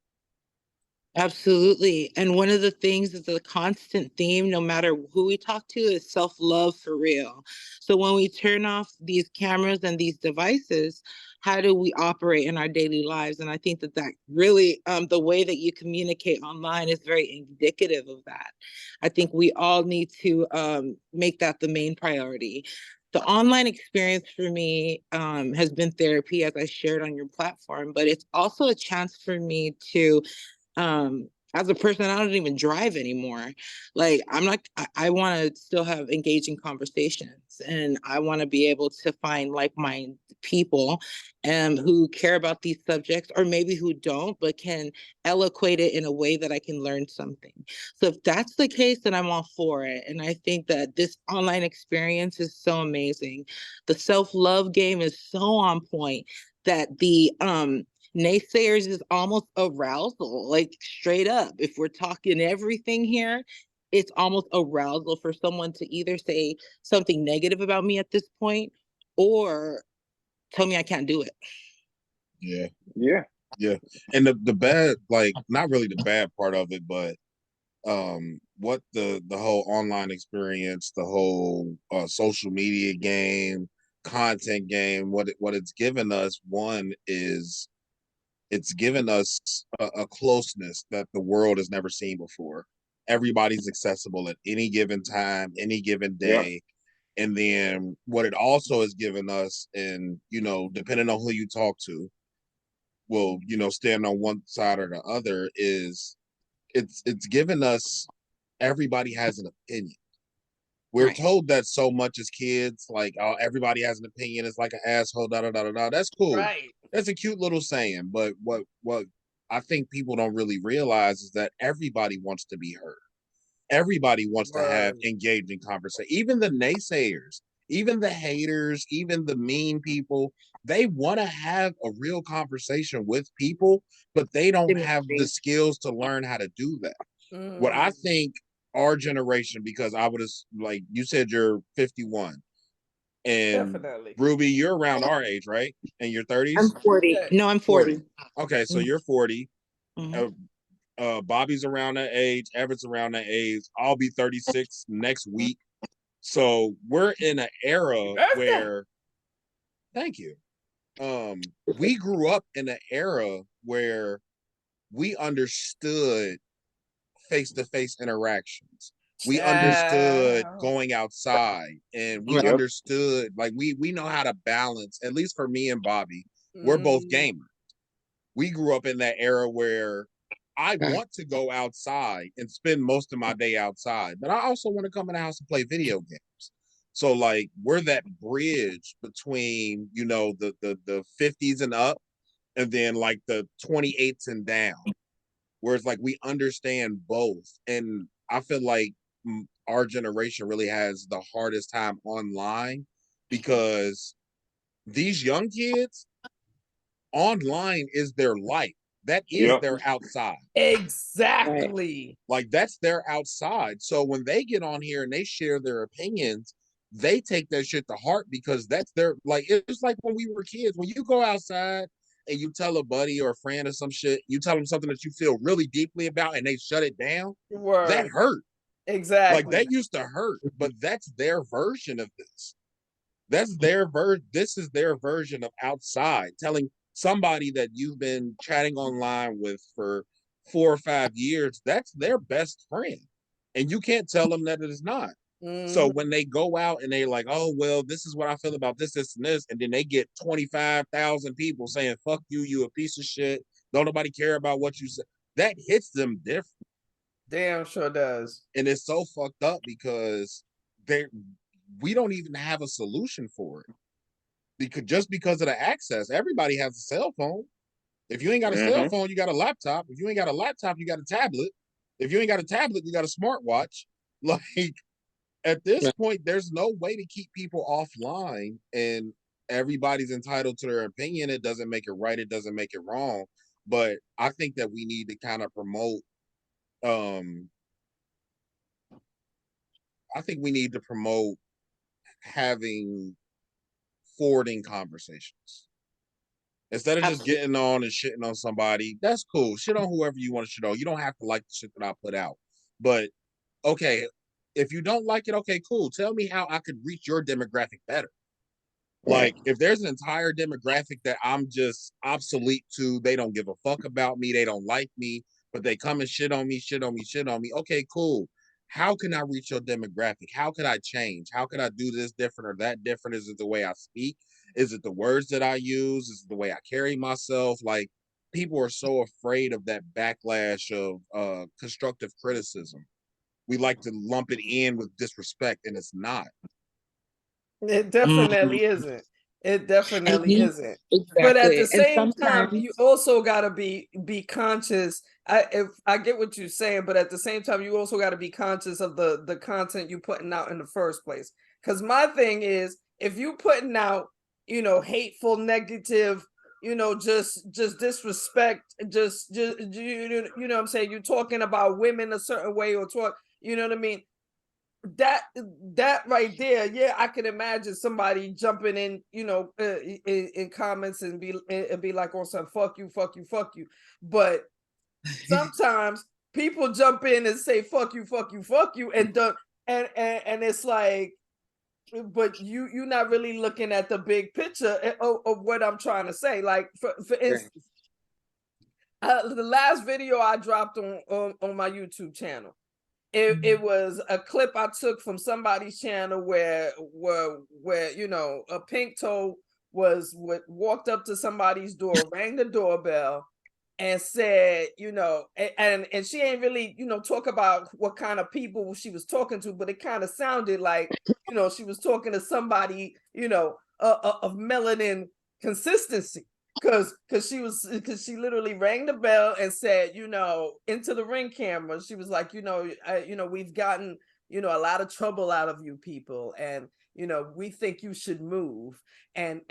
Absolutely. And one of the things that's a constant theme, no matter who we talk to, is self-love for real. So when we turn off these cameras and these devices, how do we operate in our daily lives? And I think that really, the way that you communicate online is very indicative of that. I think we all need to make that the main priority. The online experience for me has been therapy, as I shared on your platform, but it's also a chance for me to as a person, I don't even drive anymore. Like I want to still have engaging conversations, and I want to be able to find like-minded people who care about these subjects, or maybe who don't, but can eloquate it in a way that I can learn something. So if that's the case, then I'm all for it. And I think that this online experience is so amazing. The self-love game is so on point that the naysayers is almost arousal, like straight up. If we're talking everything here, it's almost arousal for someone to either say something negative about me at this point or tell me I can't do it. Yeah. And the bad, like, not really the bad part of it, but what the whole online experience, the whole social media game, content game, what it's given us, one is it's given us a closeness that the world has never seen before. Everybody's accessible at any given time, any given day. And then what it also has given us, and, you know, depending on who you talk to, will, you know, stand on one side or the other, is it's given us, everybody has an opinion. We're told that so much as kids, like, oh, everybody has an opinion. It's like an asshole, da da da da da. That's cool. Right. That's a cute little saying. But what I think people don't really realize is that everybody wants to be heard. Everybody wants to have engaging conversation. Even the naysayers, even the haters, even the mean people, they want to have a real conversation with people, but they don't have the skills to learn how to do that. What I think our generation, because I would have, like you said, you're 51, and Definitely. Ruby, you're around our age, right? In your 30s? I'm 40. No, I'm 40. Okay, so you're 40. Bobby's around that age. Everett's around that age. I'll be 36 next week. So we're in an era where, thank you. We grew up in an era where we understood face-to-face interactions. We understood going outside, and we understood, like, we know how to balance. At least for me and Bobby, we're both gamers. We grew up in that era where I want to go outside and spend most of my day outside, but I also want to come in the house and play video games. So, like, we're that bridge between, you know, the 50s and up, and then like the 28s and down, where it's like we understand both. And I feel like our generation really has the hardest time online, because these young kids, online is their life. That is their outside. Exactly. Like that's their outside. So when they get on here and they share their opinions, they take that shit to heart because that's their, like, it's like when we were kids. When you go outside and you tell a buddy or a friend or some shit, you tell them something that you feel really deeply about and they shut it down, that hurt. Exactly. Like that used to hurt, but that's their version of this. That's their this is their version of outside, telling somebody that you've been chatting online with for 4 or 5 years, that's their best friend. And you can't tell them that it is not. So when they go out and they're like, oh, well, this is what I feel about this, this, and this, and then they get 25,000 people saying, fuck you, you a piece of shit, don't nobody care about what you say, that hits them different. Damn sure does. And it's so fucked up because we don't even have a solution for it. Because of the access, everybody has a cell phone. If you ain't got a cell phone, you got a laptop. If you ain't got a laptop, you got a tablet. If you ain't got a tablet, you got a smartwatch. Like at this point, there's no way to keep people offline, and everybody's entitled to their opinion. It doesn't make it right. It doesn't make it wrong. But I think that we need to kind of promote. I think we need to promote having forwarding conversations instead of just getting on and shitting on somebody. That's cool. Shit on whoever you want to shit on. You don't have to like the shit that I put out. But okay, if you don't like it, okay, cool. Tell me how I could reach your demographic better. Like if there's an entire demographic that I'm just obsolete to, they don't give a fuck about me, they don't like me, but they come and shit on me. Okay, cool. How can I reach your demographic? How could I change? How could I do this different or that different? Is it the way I speak? Is it the words that I use? Is it the way I carry myself? Like people are so afraid of that backlash of constructive criticism. We like to lump it in with disrespect, and it's not. It definitely isn't. It definitely isn't. Exactly. But at the same time, you also gotta be conscious. I get what you're saying, but at the same time, you also gotta be conscious of the content you're putting out in the first place. Because my thing is, if you putting out, hateful, negative, just disrespect, just you know what I'm saying, you're talking about women a certain way or talk, you know what I mean? That right there, yeah, I can imagine somebody jumping in, in comments and be like on some fuck you. But sometimes people jump in and say fuck you, and it's like, but you're not really looking at the big picture of what I'm trying to say. Like for instance, the last video I dropped on my YouTube channel. It was a clip I took from somebody's channel where a pink toe walked up to somebody's door, rang the doorbell, and said, and she ain't really, talk about what kind of people she was talking to, but it kind of sounded like, she was talking to somebody, of melanin consistency. Because she literally rang the bell and said, into the Ring camera, she was like, we've gotten, a lot of trouble out of you people, and we think you should move, and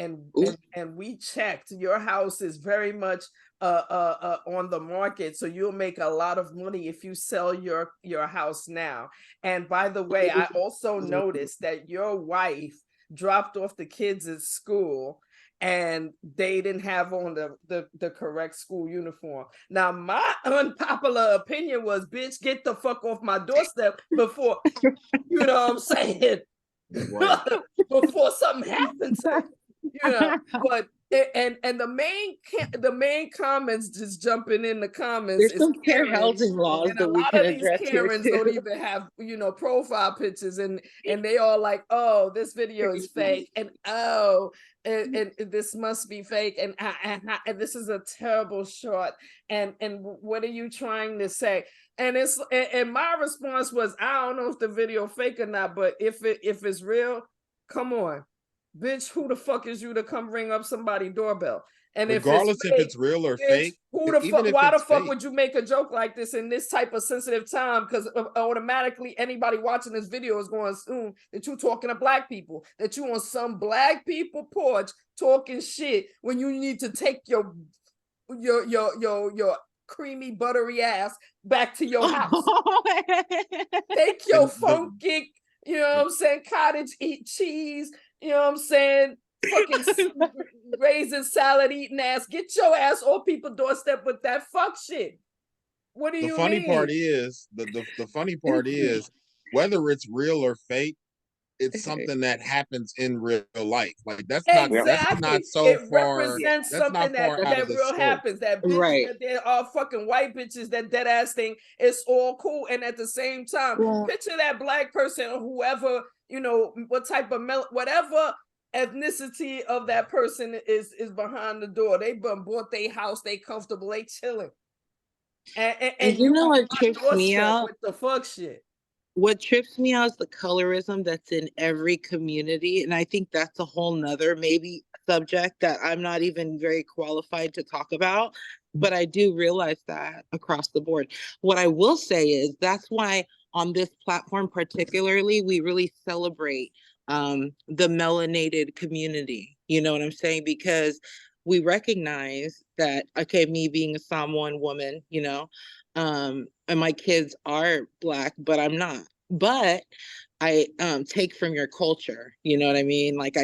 we checked, your house is very much on the market, so you'll make a lot of money if you sell your house now. And by the way, I also noticed that your wife dropped off the kids at school and they didn't have on the correct school uniform. Now, my unpopular opinion was, bitch, get the fuck off my doorstep before, you know what I'm saying? Right. Before something happens, but and the main comments just jumping in the comments. There's some fair housing laws that we can address. Karens don't even have profile pictures, and they all like, oh, this video is fake, and oh, and this must be fake, and this is a terrible shot, and what are you trying to say? And my response was, I don't know if the video fake or not, but if it's real, come on, bitch, who the fuck is you to come ring up somebody's doorbell? And regardless if it's real or fake, who the fuck? Why the fuck would you make a joke like this in this type of sensitive time? Because automatically anybody watching this video is going to assume that you're talking to black people, that you on some black people porch talking shit when you need to take your your creamy buttery ass back to your house. Take your funky, you know what I'm saying, cottage eat cheese, you know what I'm saying, fucking raisin salad eating ass. Get your ass off people's doorstep with that fuck shit. What do you mean? The funny part is, the funny part is, whether it's real or fake, it's something that happens in real life. Like that's not so it far. Represents that's something not far out of the real scope. happens. That bitch that they're all fucking white bitches, that dead ass thing. It's all cool, and at the same time, picture that black person or whoever, you know, what type of whatever ethnicity of that person is behind the door. They bought their house, they comfortable, they chilling. And you know what trips me out with the fuck shit. What trips me out is the colorism that's in every community. And I think that's a whole nother maybe subject that I'm not even very qualified to talk about. But I do realize that across the board. What I will say is that's why on this platform particularly, we really celebrate the melanated community. You know what I'm saying? Because we recognize that, okay, me being a Samoan woman, you know, and my kids are Black, but I'm not. But I take from your culture, you know what I mean? Like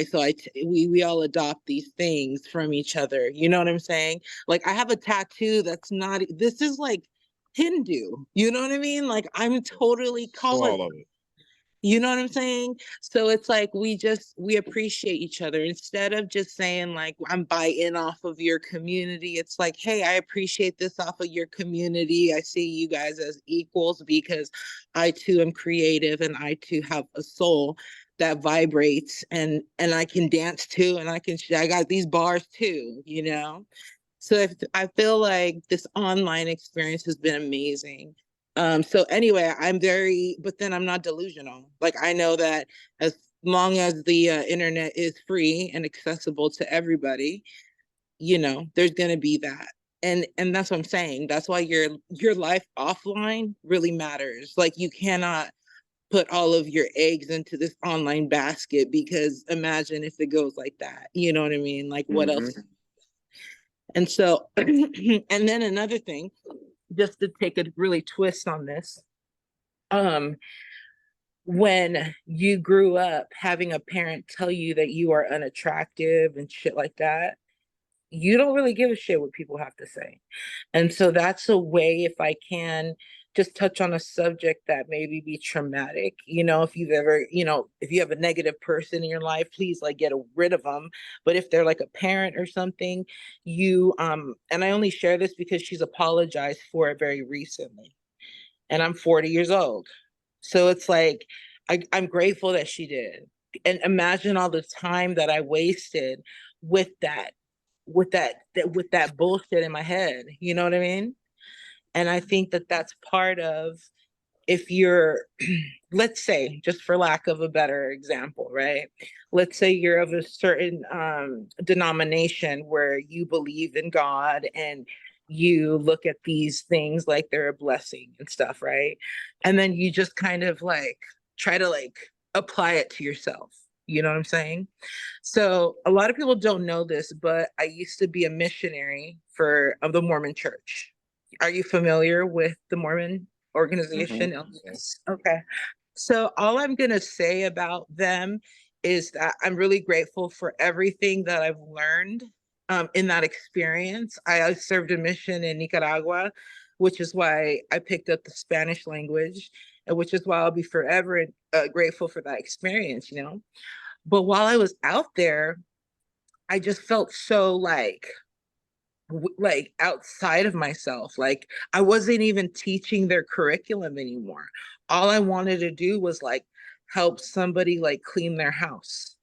we all adopt these things from each other. You know what I'm saying? Like I have a tattoo that's not. This is like Hindu. You know what I mean? Like I'm totally colorblind. You know what I'm saying? So it's like we appreciate each other instead of just saying like I'm buying off of your community. It's like, hey, I appreciate this off of your community. I see you guys as equals because I too am creative and I too have a soul that vibrates and I can dance too, and I got these bars too, you know? So I feel like this online experience has been amazing. So anyway, but then I'm not delusional. Like I know that as long as the internet is free and accessible to everybody, you know, there's going to be that. And that's what I'm saying. That's why your life offline really matters. Like you cannot put all of your eggs into this online basket, because imagine if it goes like that, you know what I mean? Like what else? And so, and then another thing, just to take a really twist on this, when you grew up having a parent tell you that you are unattractive and shit like that, you don't really give a shit what people have to say. And so that's a way, if I can just touch on a subject that maybe be traumatic, you know, if you've ever, you know, if you have a negative person in your life, please like get rid of them. But if they're like a parent or something, you and I only share this because she's apologized for it very recently, and I'm 40 years old. So it's like I'm grateful that she did. And imagine all the time that I wasted with that bullshit in my head, you know what I mean? And I think that that's part of, if you're, let's say, just for lack of a better example, right? Let's say you're of a certain denomination where you believe in God and you look at these things like they're a blessing and stuff, right? And then you just kind of like try to like apply it to yourself. You know what I'm saying? So a lot of people don't know this, but I used to be a missionary for the Mormon Church. Are you familiar with the Mormon organization? Yes. Okay. So all I'm going to say about them is that I'm really grateful for everything that I've learned in that experience. I served a mission in Nicaragua, which is why I picked up the Spanish language, and which is why I'll be forever grateful for that experience, you know? But while I was out there, I just felt so like outside of myself. Like I wasn't even teaching their curriculum anymore. All I wanted to do was like help somebody like clean their house.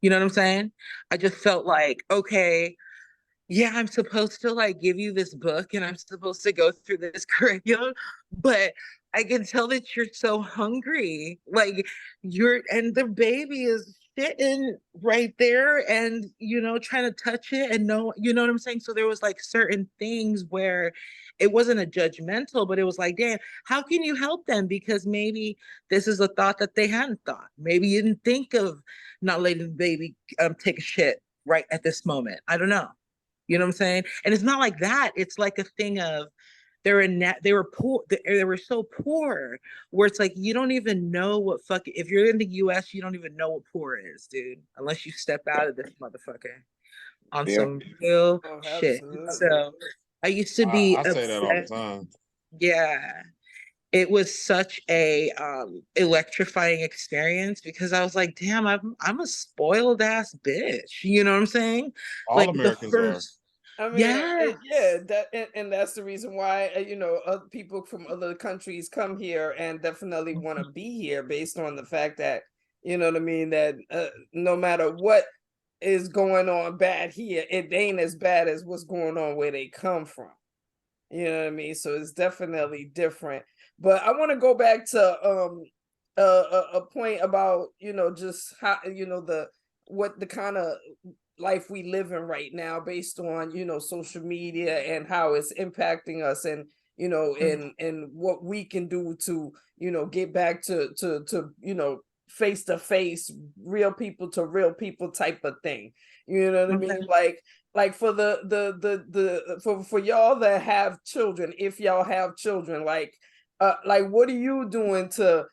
You know what I'm saying? I just felt like, okay, yeah, I'm supposed to like give you this book and I'm supposed to go through this curriculum, but I can tell that you're so hungry. Like and the baby is sitting right there and, you know, trying to touch it and know, you know what I'm saying? So there was like certain things where it wasn't a judgmental, but it was like, damn, how can you help them? Because maybe this is a thought that they hadn't thought. Maybe you didn't think of not letting the baby take a shit right at this moment. I don't know. You know what I'm saying? And it's not like that. It's like a thing of they were poor. They were so poor where it's like you don't even know what fucking, if you're in the US, you don't even know what poor is, dude, unless you step out of this motherfucker on some real shit. So I used to be I say that all the obsessed. time. Yeah. It was such a electrifying experience because I was like, damn, I'm a spoiled ass bitch. You know what I'm saying? All Like Americans the first, I mean, yes. yeah, that and that's the reason why other people from other countries come here and definitely want to be here based on the fact that you know what I mean, that no matter what is going on bad here, it ain't as bad as what's going on where they come from. You know what I mean? So it's definitely different. But I want to go back to a point about just how what the kind of life we live in right now based on social media and how it's impacting us, and and what we can do to get back to face to face, real people to real people type of thing. You know what I mean? Like for for y'all that have children, if y'all have children, like what are you doing to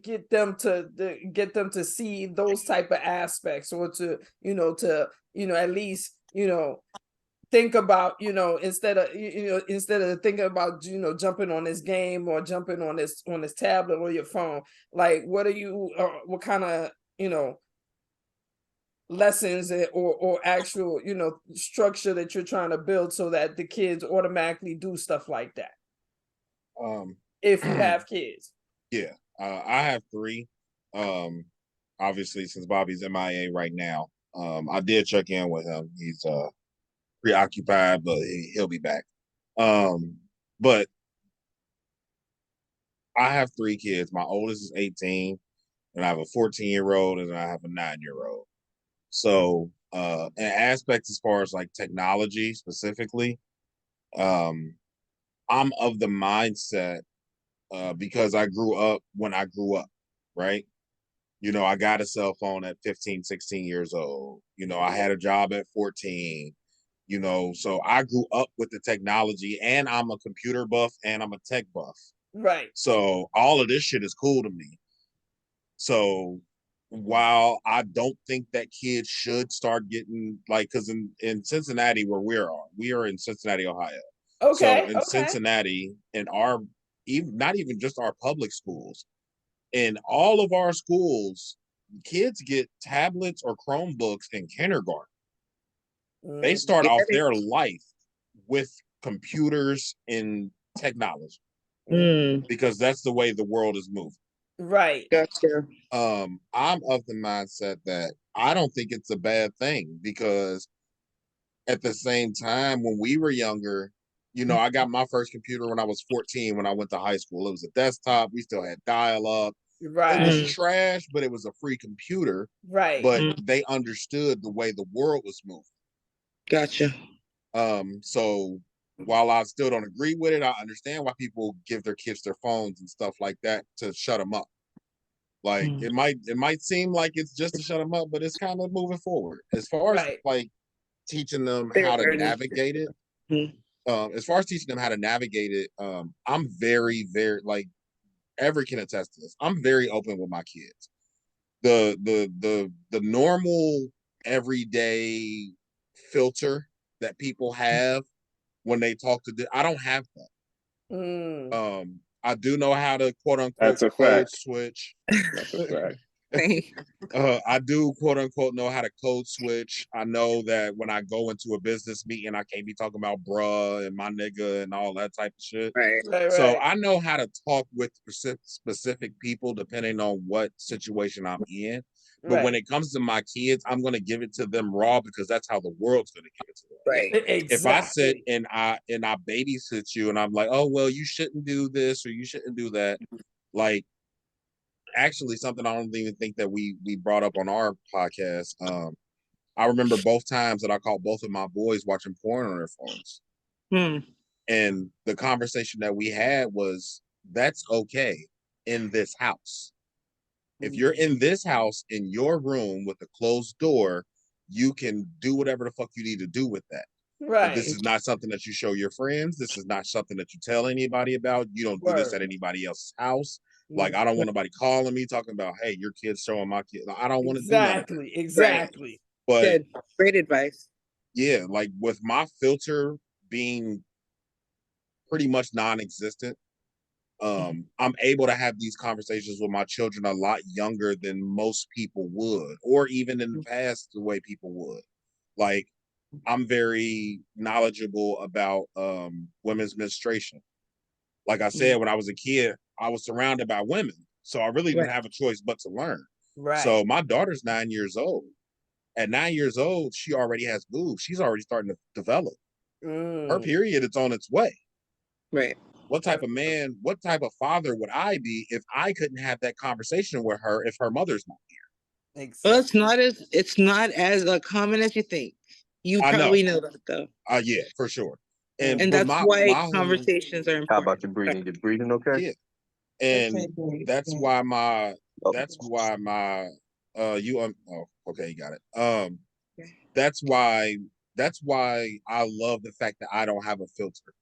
get them to see those type of aspects, or to at least think about instead of thinking about jumping on this game or jumping on this tablet or your phone, like what are you what kind of lessons or actual structure that you're trying to build so that the kids automatically do stuff like that, if you have kids? Yeah, I have 3. Obviously, since Bobby's MIA right now, I did check in with him. He's preoccupied, but he'll be back. But I have 3 kids. My oldest is 18, and I have a 14-year-old, and I have a 9-year-old. So, an aspect as far as like technology specifically, I'm of the mindset, because I grew up when I grew up, right? I got a cell phone at 15, 16 years old. I had a job at 14, so I grew up with the technology, and I'm a computer buff and I'm a tech buff. Right. So all of this shit is cool to me. So while I don't think that kids should start getting because in Cincinnati where we are in Cincinnati, Ohio. Okay. So in Cincinnati, in not even just our public schools, in all of our schools, kids get tablets or Chromebooks in kindergarten. They start off their life with computers and technology because that's the way the world is moving. Right. Gotcha. I'm of the mindset that I don't think it's a bad thing, because at the same time, when we were younger, I got my first computer when I was 14, when I went to high school. It was a desktop. We still had dial-up. Right. It was trash, but it was a free computer. Right. But they understood the way the world was moving. Gotcha. So while I still don't agree with it, I understand why people give their kids their phones and stuff like that to shut them up. Like it might seem like it's just to shut them up, but it's kind of moving forward as far as like teaching them how to navigate it. As far as teaching them how to navigate it, I'm very, very, like, Everett can attest to this. I'm very open with my kids. The normal everyday filter that people have when they talk to I don't have that. I do know how to quote unquote code switch. That's a fact. I do quote unquote know how to code switch. I know that when I go into a business meeting, I can't be talking about bruh and my nigga and all that type of shit. So I know how to talk with specific people depending on what situation I'm in. But when it comes to my kids, I'm going to give it to them raw, because that's how the world's going to give it to them. Right. Exactly. If I sit and I babysit you and I'm like, oh, well, you shouldn't do this or you shouldn't do that. Like, actually, something I don't even think that we brought up on our podcast. I remember both times that I caught both of my boys watching porn on their phones. And the conversation that we had was, that's okay in this house. If you're in this house, in your room with a closed door, you can do whatever the fuck you need to do with that. Right. This is not something that you show your friends. This is not something that you tell anybody about. You don't do this at anybody else's house. Like, I don't want nobody calling me talking about, hey, your kid's showing my kid. I don't want to do that. Exactly. Right. But good. Great advice. Yeah, like with my filter being pretty much non-existent, I'm able to have these conversations with my children a lot younger than most people would, or even in the past the way people would. Like, I'm very knowledgeable about women's menstruation. Like I said, when I was a kid, I was surrounded by women, so I really didn't have a choice but to learn. So my daughter's 9 years old. At 9 years old, she already has boobs. She's already starting to develop. Her period is on its way. Right. What type of man, what type of father would I be if I couldn't have that conversation with her if her mother's not here? Well, it's not as common as you think. You probably know that though. Yeah, for sure. And that's why conversations are important. How about your breathing? Your breathing okay? Yeah. And that's why my okay, you got it. That's why I love the fact that I don't have a filter,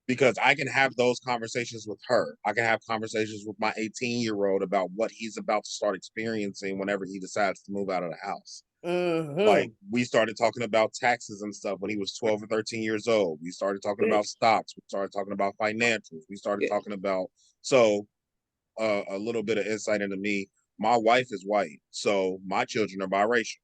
because I can have those conversations with her. I can have conversations with my 18-year-old about what he's about to start experiencing whenever he decides to move out of the house. Like, we started talking about taxes and stuff when he was 12 or 13 years old. We started talking about stocks. We started talking about financials. We started talking about, a little bit of insight into me. My wife is white, so my children are biracial.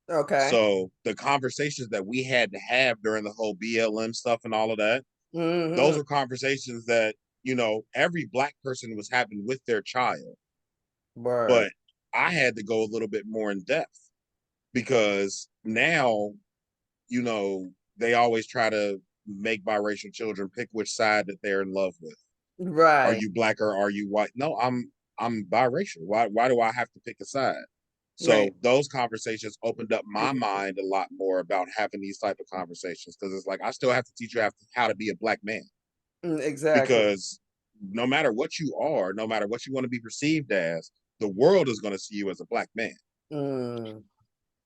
Okay. So the conversations that we had to have during the whole BLM stuff and all of that, those were conversations that, every Black person was having with their child. But I had to go a little bit more in depth, because now, they always try to make biracial children pick which side that they're in love with. Right. Are you Black or are you white? No, I'm biracial. Why do I have to pick a side? So those conversations opened up my mind a lot more about having these type of conversations, because it's like, I still have to teach you how to be a Black man. Exactly. Because no matter what you are, no matter what you want to be perceived as, the world is going to see you as a Black man.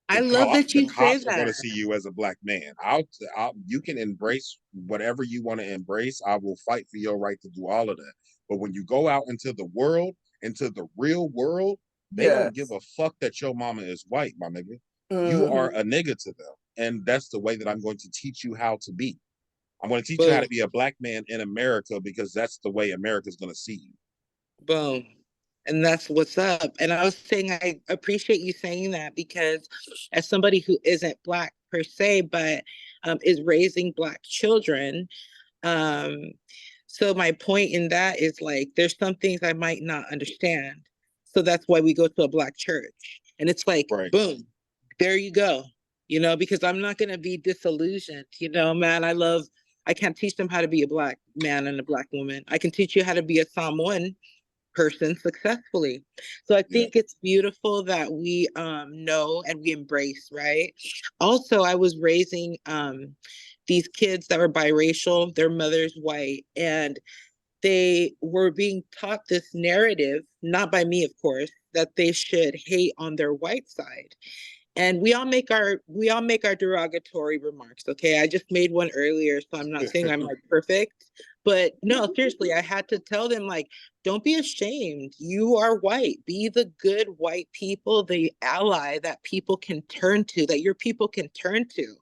I love that you say that. The cops are going to see you as a Black man. You can embrace whatever you want to embrace. I will fight for your right to do all of that. But when you go out into the world, into the real world, they don't give a fuck that your mama is white, my nigga. You are a nigga to them. And that's the way that I'm going to teach you how to be. I'm going to teach you how to be a Black man in America, because that's the way America's going to see you. Boom. And that's what's up. And I was saying, I appreciate you saying that, because as somebody who isn't Black per se, but is raising Black children, so my point in that is, like, there's some things I might not understand. So that's why we go to a Black church. And it's like, boom, there you go. Because I'm not going to be disillusioned. Man, I can't teach them how to be a Black man and a Black woman. I can teach you how to be a Samoan person successfully. So I think it's beautiful that we know and we embrace, right? Also, I was raising these kids that were biracial, their mother's white, and they were being taught this narrative, not by me, of course, that they should hate on their white side. And we all make our derogatory remarks. Okay, I just made one earlier, so I'm not saying I'm like perfect, but no, seriously, I had to tell them, like, don't be ashamed. You are white. Be the good white people, the ally that people can turn to, that your people can turn to.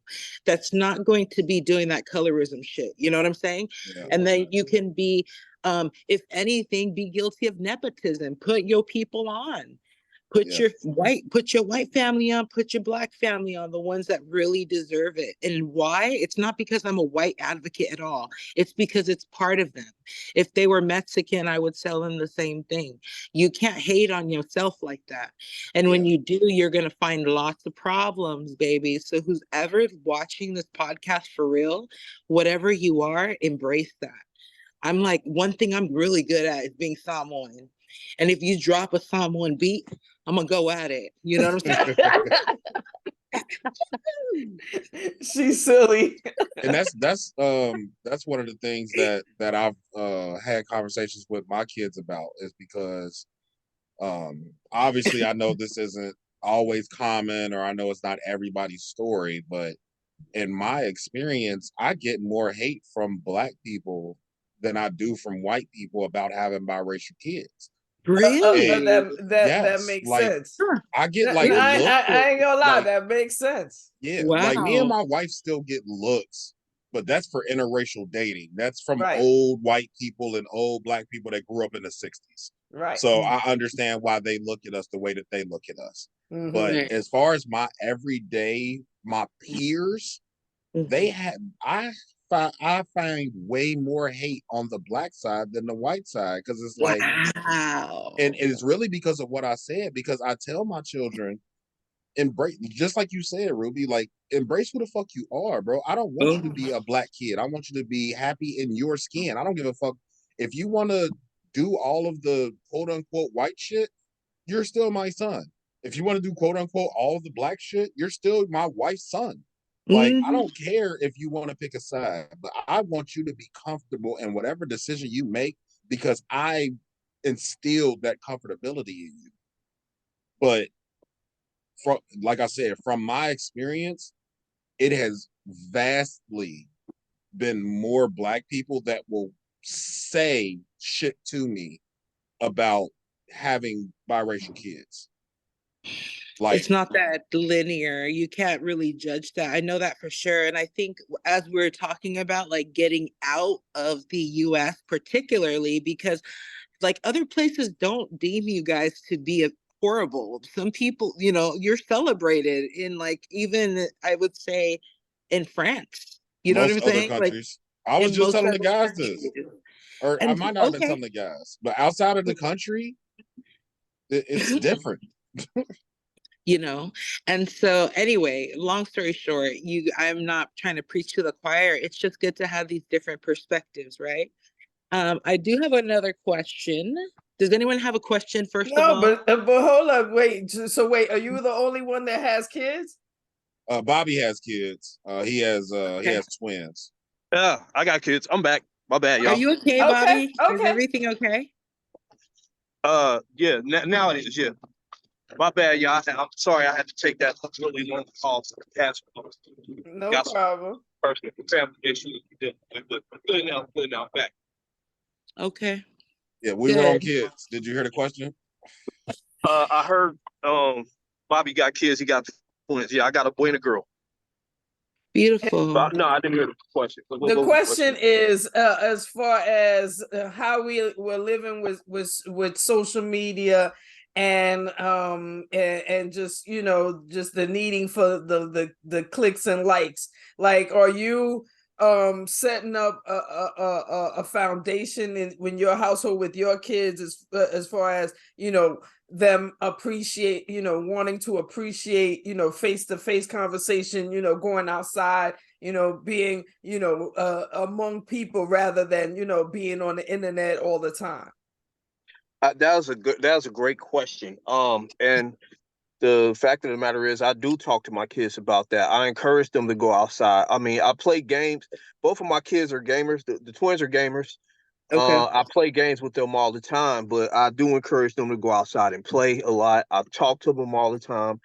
That's not going to be doing that colorism shit. You know what I'm saying? Yeah. And then you can be, if anything, be guilty of nepotism. Put your people on. Put your white family on, put your Black family on, the ones that really deserve it. And why? It's not because I'm a white advocate at all. It's because it's part of them. If they were Mexican, I would tell them the same thing. You can't hate on yourself like that. And when you do, you're going to find lots of problems, baby. So who's ever watching this podcast, for real, whatever you are, embrace that. I'm like, one thing I'm really good at is being Samoan. And if you drop a Samoan beat, I'm gonna go at it. You know what I'm saying? She's silly. And that's one of the things that I've had conversations with my kids about, is because obviously I know this isn't always common, or I know it's not everybody's story, but in my experience, I get more hate from Black people than I do from white people about having biracial kids. Really? That makes sense. I get like I ain't gonna lie, that makes sense. Yeah, wow. like me and my wife still get looks, but that's for interracial dating. That's from old white people and old Black people that grew up in the 60s. Right. So I understand why they look at us the way that they look at us. Mm-hmm. But as far as my everyday, my peers, they have I find way more hate on the Black side than the white side, because it's like, and it's really because of what I said, because I tell my children, embrace, just like you said, Ruby, like, embrace who the fuck you are, bro. I don't want you to be a Black kid. I want you to be happy in your skin. I don't give a fuck if you want to do all of the quote unquote white shit. You're still my son. If you want to do quote unquote all of the Black shit, you're still my wife's son. Like, I don't care if you want to pick a side, but I want you to be comfortable in whatever decision you make, because I instilled that comfortability in you. But from, like I said, from my experience, it has vastly been more Black people that will say shit to me about having biracial kids. Like, it's not that linear. You can't really judge that. I know that for sure. And I think as we're talking about like getting out of the US particularly, because like other places don't deem you guys to be horrible. Some people, you know, you're celebrated in like, even I would say in France. You know what I'm saying? Countries. Like, I was just telling the guys this. Or I might not have been telling the guys, but outside of the country, it's different. You know, and so anyway, long story short, I'm not trying to preach to the choir. It's just good to have these different perspectives, right? I do have another question. Does anyone have a question first of all? No, but hold up, wait. So wait, are you the only one that has kids? Bobby has kids. He has twins. Yeah, I got kids. I'm back. My bad, y'all. Are you okay, Bobby? Is everything okay? Yeah. Now it is. Yeah. My bad, y'all. I'm sorry I had to take that really long call to the past. No problem. Personal family issues. Good now. Back. Okay. Yeah, we were on kids. Did you hear the question? I heard Bobby got kids. He got twins. Yeah, I got a boy and a girl. Beautiful. No, I didn't hear the question. The question is, as far as how we were living with social media and just, you know, just the needing for the clicks and likes. Like, are you setting up a foundation in your household with your kids as far as, you know, them appreciate, you know, wanting to appreciate, you know, face-to-face conversation, you know, going outside, you know, being, you know, among people rather than, you know, being on the internet all the time? That was a great question. And the fact of the matter is, I do talk to my kids about that. I encourage them to go outside. I mean, I play games. Both of my kids are gamers. The twins are gamers. Okay. I play games with them all the time, but I do encourage them to go outside and play a lot. I talk to them all the time.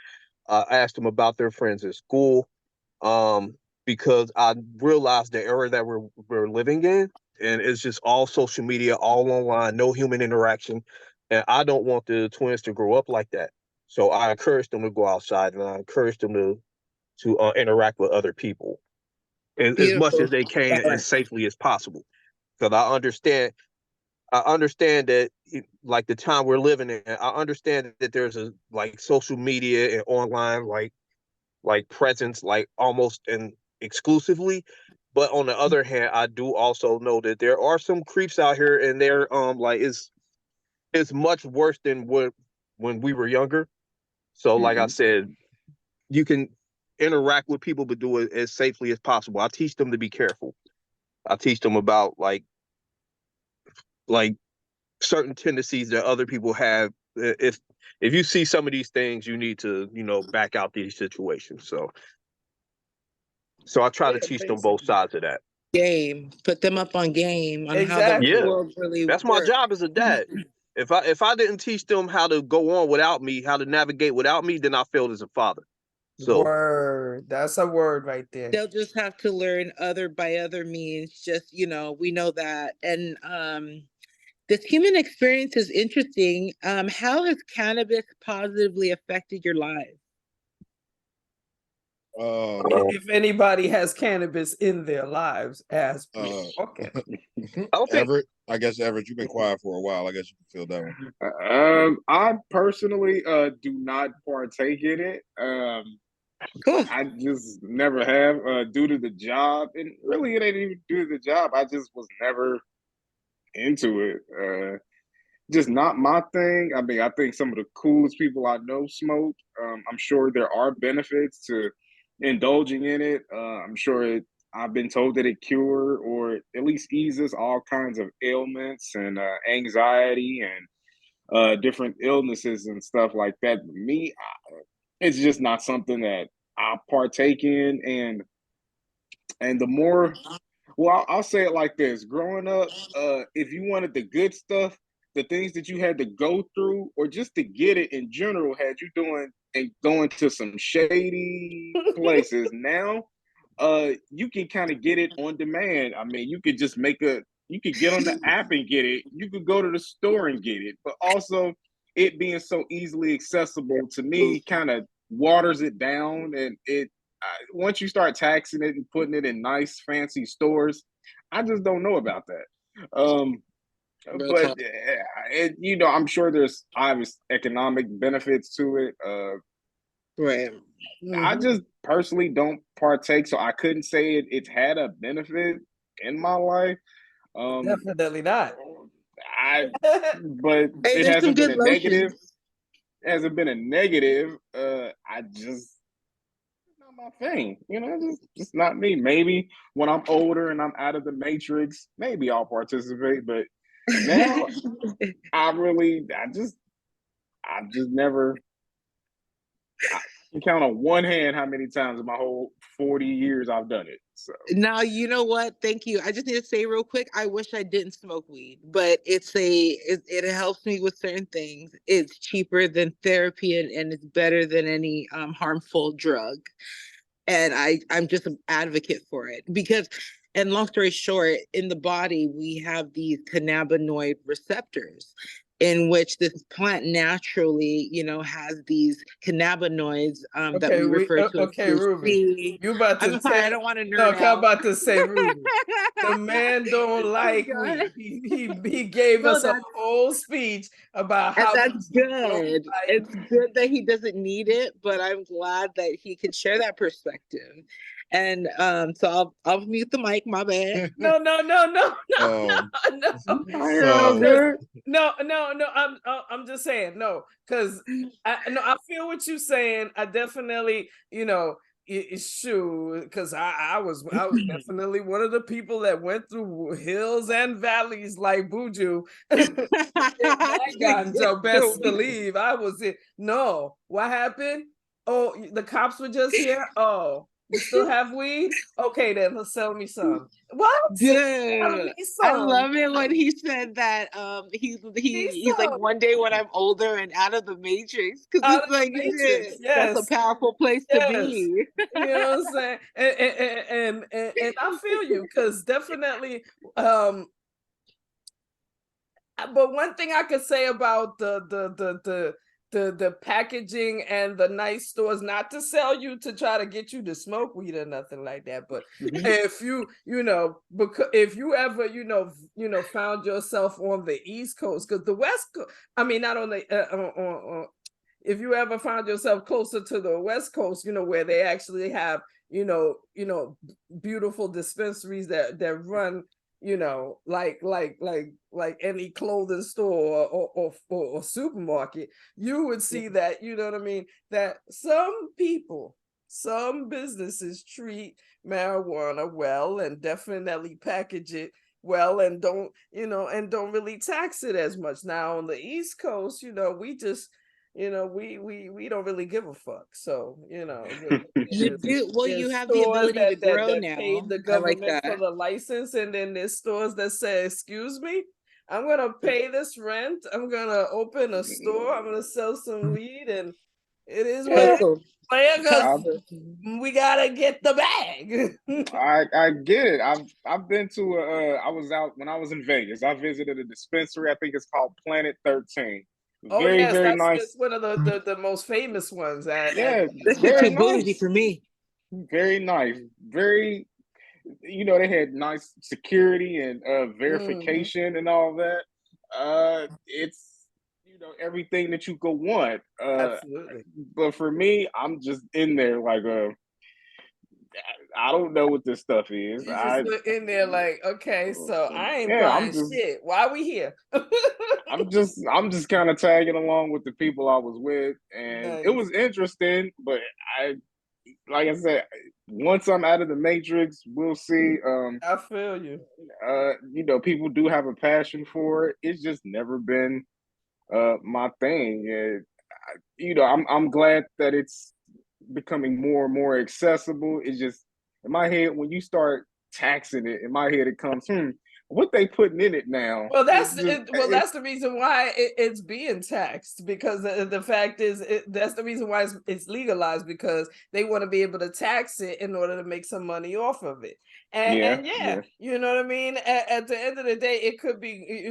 I ask them about their friends at school, because I realize the era that we're living in, and it's just all social media, all online, no human interaction, and I don't want the twins to grow up like that. So I encourage them to go outside, and I encourage them to interact with other people as much as they can, as safely as possible. Because I understand that, like, the time we're living in, I understand that there's a like social media and online like presence, like almost and exclusively. But on the other hand, I do also know that there are some creeps out here, and they're like it's much worse than when we were younger. So like I said, you can interact with people, but do it as safely as possible. I teach them to be careful. I teach them about like certain tendencies that other people have. If you see some of these things, you need to, you know, back out these situations. So I try to teach them both sides of that. Game, put them up on game on how the world really works. That's my job as a dad. If I didn't teach them how to go on without me, how to navigate without me, then I failed as a father. So word, that's a word right there. They'll just have to learn by other means. Just, we know that. And this human experience is interesting. How has cannabis positively affected your life? If anybody has cannabis in their lives, as okay. Everett, I guess Everett, you've been quiet for a while. I guess you can feel that one. I personally do not partake in it. Cool. I just never have due to the job, and really it ain't even due to the job. I just was never into it. Just not my thing. I mean, I think some of the coolest people I know smoke. I'm sure there are benefits to indulging in it. I'm sure I've been told that it cure or at least eases all kinds of ailments and anxiety and different illnesses and stuff like that. Me, it's just not something that I partake in. And the more, well, I'll say it like this: growing up, if you wanted the good stuff, the things that you had to go through, or just to get it in general, had you doing and going to some shady places. Now, you can kind of get it on demand. I mean, you could just you could get on the app and get it. You could go to the store and get it. But also, it being so easily accessible to me kind of waters it down. And once you start taxing it and putting it in nice, fancy stores, I just don't know about that. But I'm sure there's obvious economic benefits to it. Right. I just personally don't partake, so I couldn't say it's had a benefit in my life. Definitely not. But it hasn't been a negative. It hasn't been a negative. I just not my thing. Just not me. Maybe when I'm older and I'm out of the matrix, maybe I'll participate. But now, I've just never. I can count on one hand how many times in my whole 40 years I've done it. So now, you know what? Thank you. I just need to say real quick, I wish I didn't smoke weed, but it helps me with certain things. It's cheaper than therapy and it's better than any harmful drug. And I'm just an advocate for it because, and long story short, in the body, we have these cannabinoid receptors in which this plant naturally, has these cannabinoids that we refer to as Ruby. You about to sorry, I don't want to nerd out. I'm about to say, Ruby, the man don't like weed. He gave us a whole speech about how that's good. It's good that he doesn't need it, but I'm glad that he can share that perspective. And so I'll mute the mic. My bad. No. I'm just saying no, because I feel what you're saying. I definitely, it's true, because I was definitely one of the people that went through hills and valleys like Buju. So best believe I was it. No, what happened? Oh, the cops were just here. Oh. You still have weed? Okay, then let's sell me some. What? Dude, I love it when he said that. He's like, one day when I'm older and out of the matrix, because it's like, yes. That's a powerful place to be. You know what I'm saying? And I feel you, because definitely. But one thing I could say about the packaging and the nice stores, not to sell you to try to get you to smoke weed or nothing like that, but if you if you ever found yourself on the East Coast, because the West Coast, I mean, not on the if you ever found yourself closer to the West Coast, where they actually have beautiful dispensaries that run like any clothing store or supermarket, you would see that, that some businesses treat marijuana well and definitely package it well and don't really tax it as much. Now on the East Coast, we just we don't really give a fuck. So you do. Well, you have the ability to grow now. Paid the government for the license, and then there's stores that say, "Excuse me, I'm gonna pay this rent. I'm gonna open a store. I'm gonna sell some weed, and it is what." player, because we gotta get the bag. I get it. I've been to I was out when I was in Vegas. I visited a dispensary. I think it's called Planet 13. Oh Very, yes, very that's nice. it's one of the most famous ones. Yeah, this is very too bougie nice. for me. Very nice. Very, they had nice security and verification and all that. It's everything that you could want. Absolutely. But for me, I'm just in there like I don't know what this stuff is. You just look in there like, okay, so I ain't Yeah, buying shit. Why are we here? I'm just kind of tagging along with the people I was with, and Nice. it was interesting. But like I said, once I'm out of the matrix, we'll see. I feel you. People do have a passion for it. It's just never been my thing. I'm glad that it's becoming more and more accessible. It's just in my head, when you start taxing it, in my head it comes, what they putting in it now? Well, that's the reason why it's being taxed, because the fact is that's the reason why it's legalized, because they want to be able to tax it in order to make some money off of it. And you know what I mean? At the end of the day, it could be,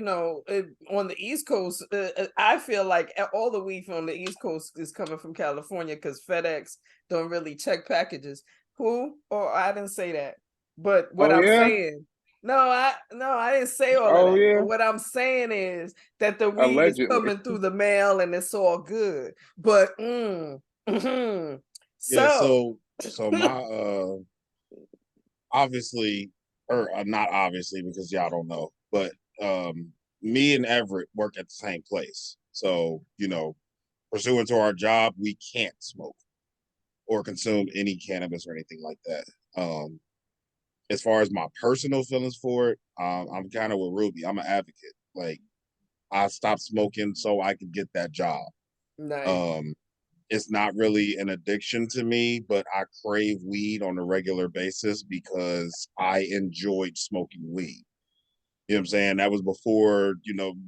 on the East Coast, I feel like all the weed on the East Coast is coming from California, because FedEx don't really check packages. I didn't say that. But what I'm saying, no, I didn't say all of that. But what I'm saying is that the weed is coming through the mail and it's all good. But so my obviously, or not obviously, because y'all don't know, but me and Everett work at the same place. So, pursuant to our job, we can't smoke or consume any cannabis or anything like that. As far as my personal feelings for it, I'm kind of with Ruby. I'm an advocate. Like, I stopped smoking so I could get that job. Nice. It's not really an addiction to me, but I crave weed on a regular basis because I enjoyed smoking weed. You know what I'm saying? That was before,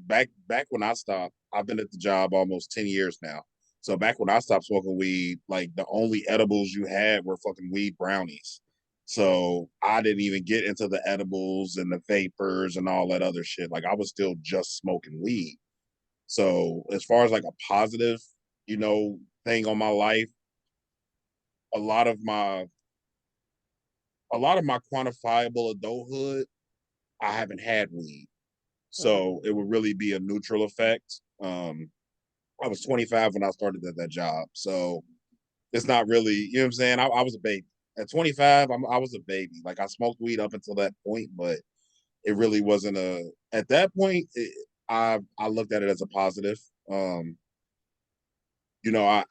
back when I stopped. I've been at the job almost 10 years now. So back when I stopped smoking weed, like the only edibles you had were fucking weed brownies. So I didn't even get into the edibles and the vapors and all that other shit. Like I was still just smoking weed. So as far as like a positive, thing on my life, a lot of my quantifiable adulthood, I haven't had weed. So it would really be a neutral effect. I was 25 when I started at that job. So it's not really, you know what I'm saying? I was a baby. At 25, I was a baby. Like I smoked weed up until that point, but it really wasn't at that point, I looked at it as a positive.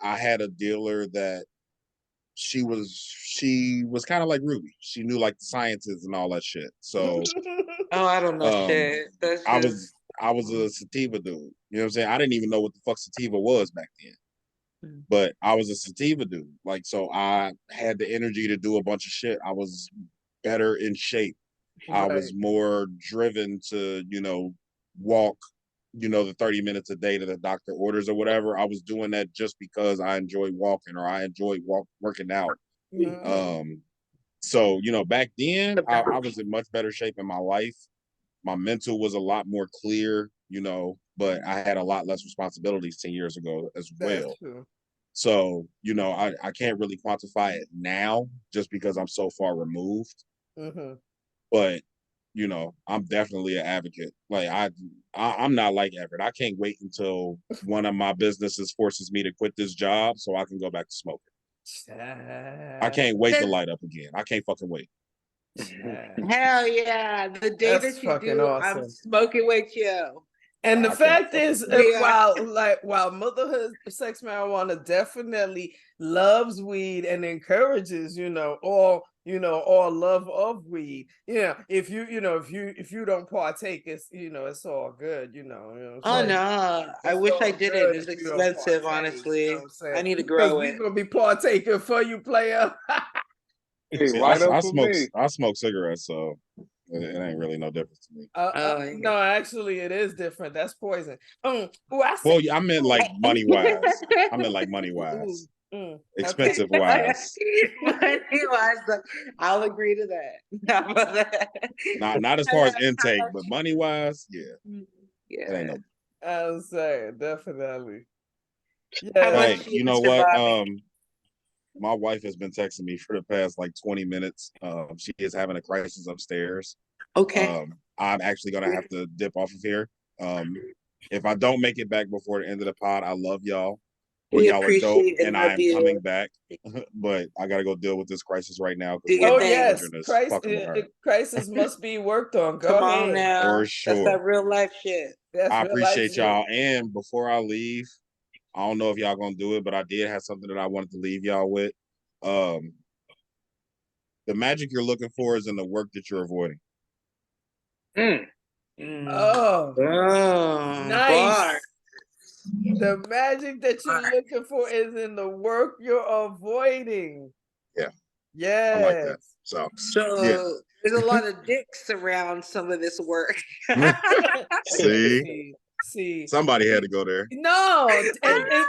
I had a dealer that she was kind of like Ruby. She knew like the sciences and all that shit. So I don't know shit. I was a sativa dude. You know what I'm saying? I didn't even know what the fuck sativa was back then. But I was a sativa dude. Like, so I had the energy to do a bunch of shit. I was better in shape. Right. I was more driven to, walk, the 30 minutes a day that the doctor orders or whatever. I was doing that just because I enjoy walking or I enjoy working out. Mm-hmm. So, back then I was in much better shape in my life. My mental was a lot more clear, but I had a lot less responsibilities 10 years ago as well. So, I can't really quantify it now just because I'm so far removed. Mm-hmm. But, I'm definitely an advocate. Like I'm not like Everett. I can't wait until one of my businesses forces me to quit this job so I can go back to smoking. I can't wait to light up again. I can't fucking wait. Hell yeah. The day that you do, awesome. I'm smoking with you. And the fact is, while Motherhood Sex Marijuana definitely loves weed and encourages, all love of weed. If you don't partake, it's all good. Oh no, I wish I did it. It's expensive, honestly. I need to grow it. We're gonna be partaking for you, player. Hey, I smoke cigarettes, so it ain't really no difference to me. No, actually, it is different. That's poison. I meant like money wise. Expensive wise. Money wise, I'll agree to that. Not as far as intake, but money wise, yeah. Yeah. It ain't no. I was saying, definitely. Yeah. Hey, you know what? My wife has been texting me for the past like 20 minutes. She is having a crisis upstairs. Okay. I'm actually gonna have to dip off of here. If I don't make it back before the end of the pod, I love y'all. We y'all are dope, appreciate and I am coming back. But I gotta go deal with this crisis right now. Yes, crisis must be worked on. Go Come ahead. on now. For sure. That's that real life shit. I appreciate y'all. And before I leave, I don't know if y'all gonna do it, but I did have something that I wanted to leave y'all with. The magic you're looking for is in the work that you're avoiding. Oh, nice. Bar. The magic that you're looking for is in the work you're avoiding. Yeah. I like that. So yeah. There's a lot of dicks around some of this work. See, somebody had to go there. No, it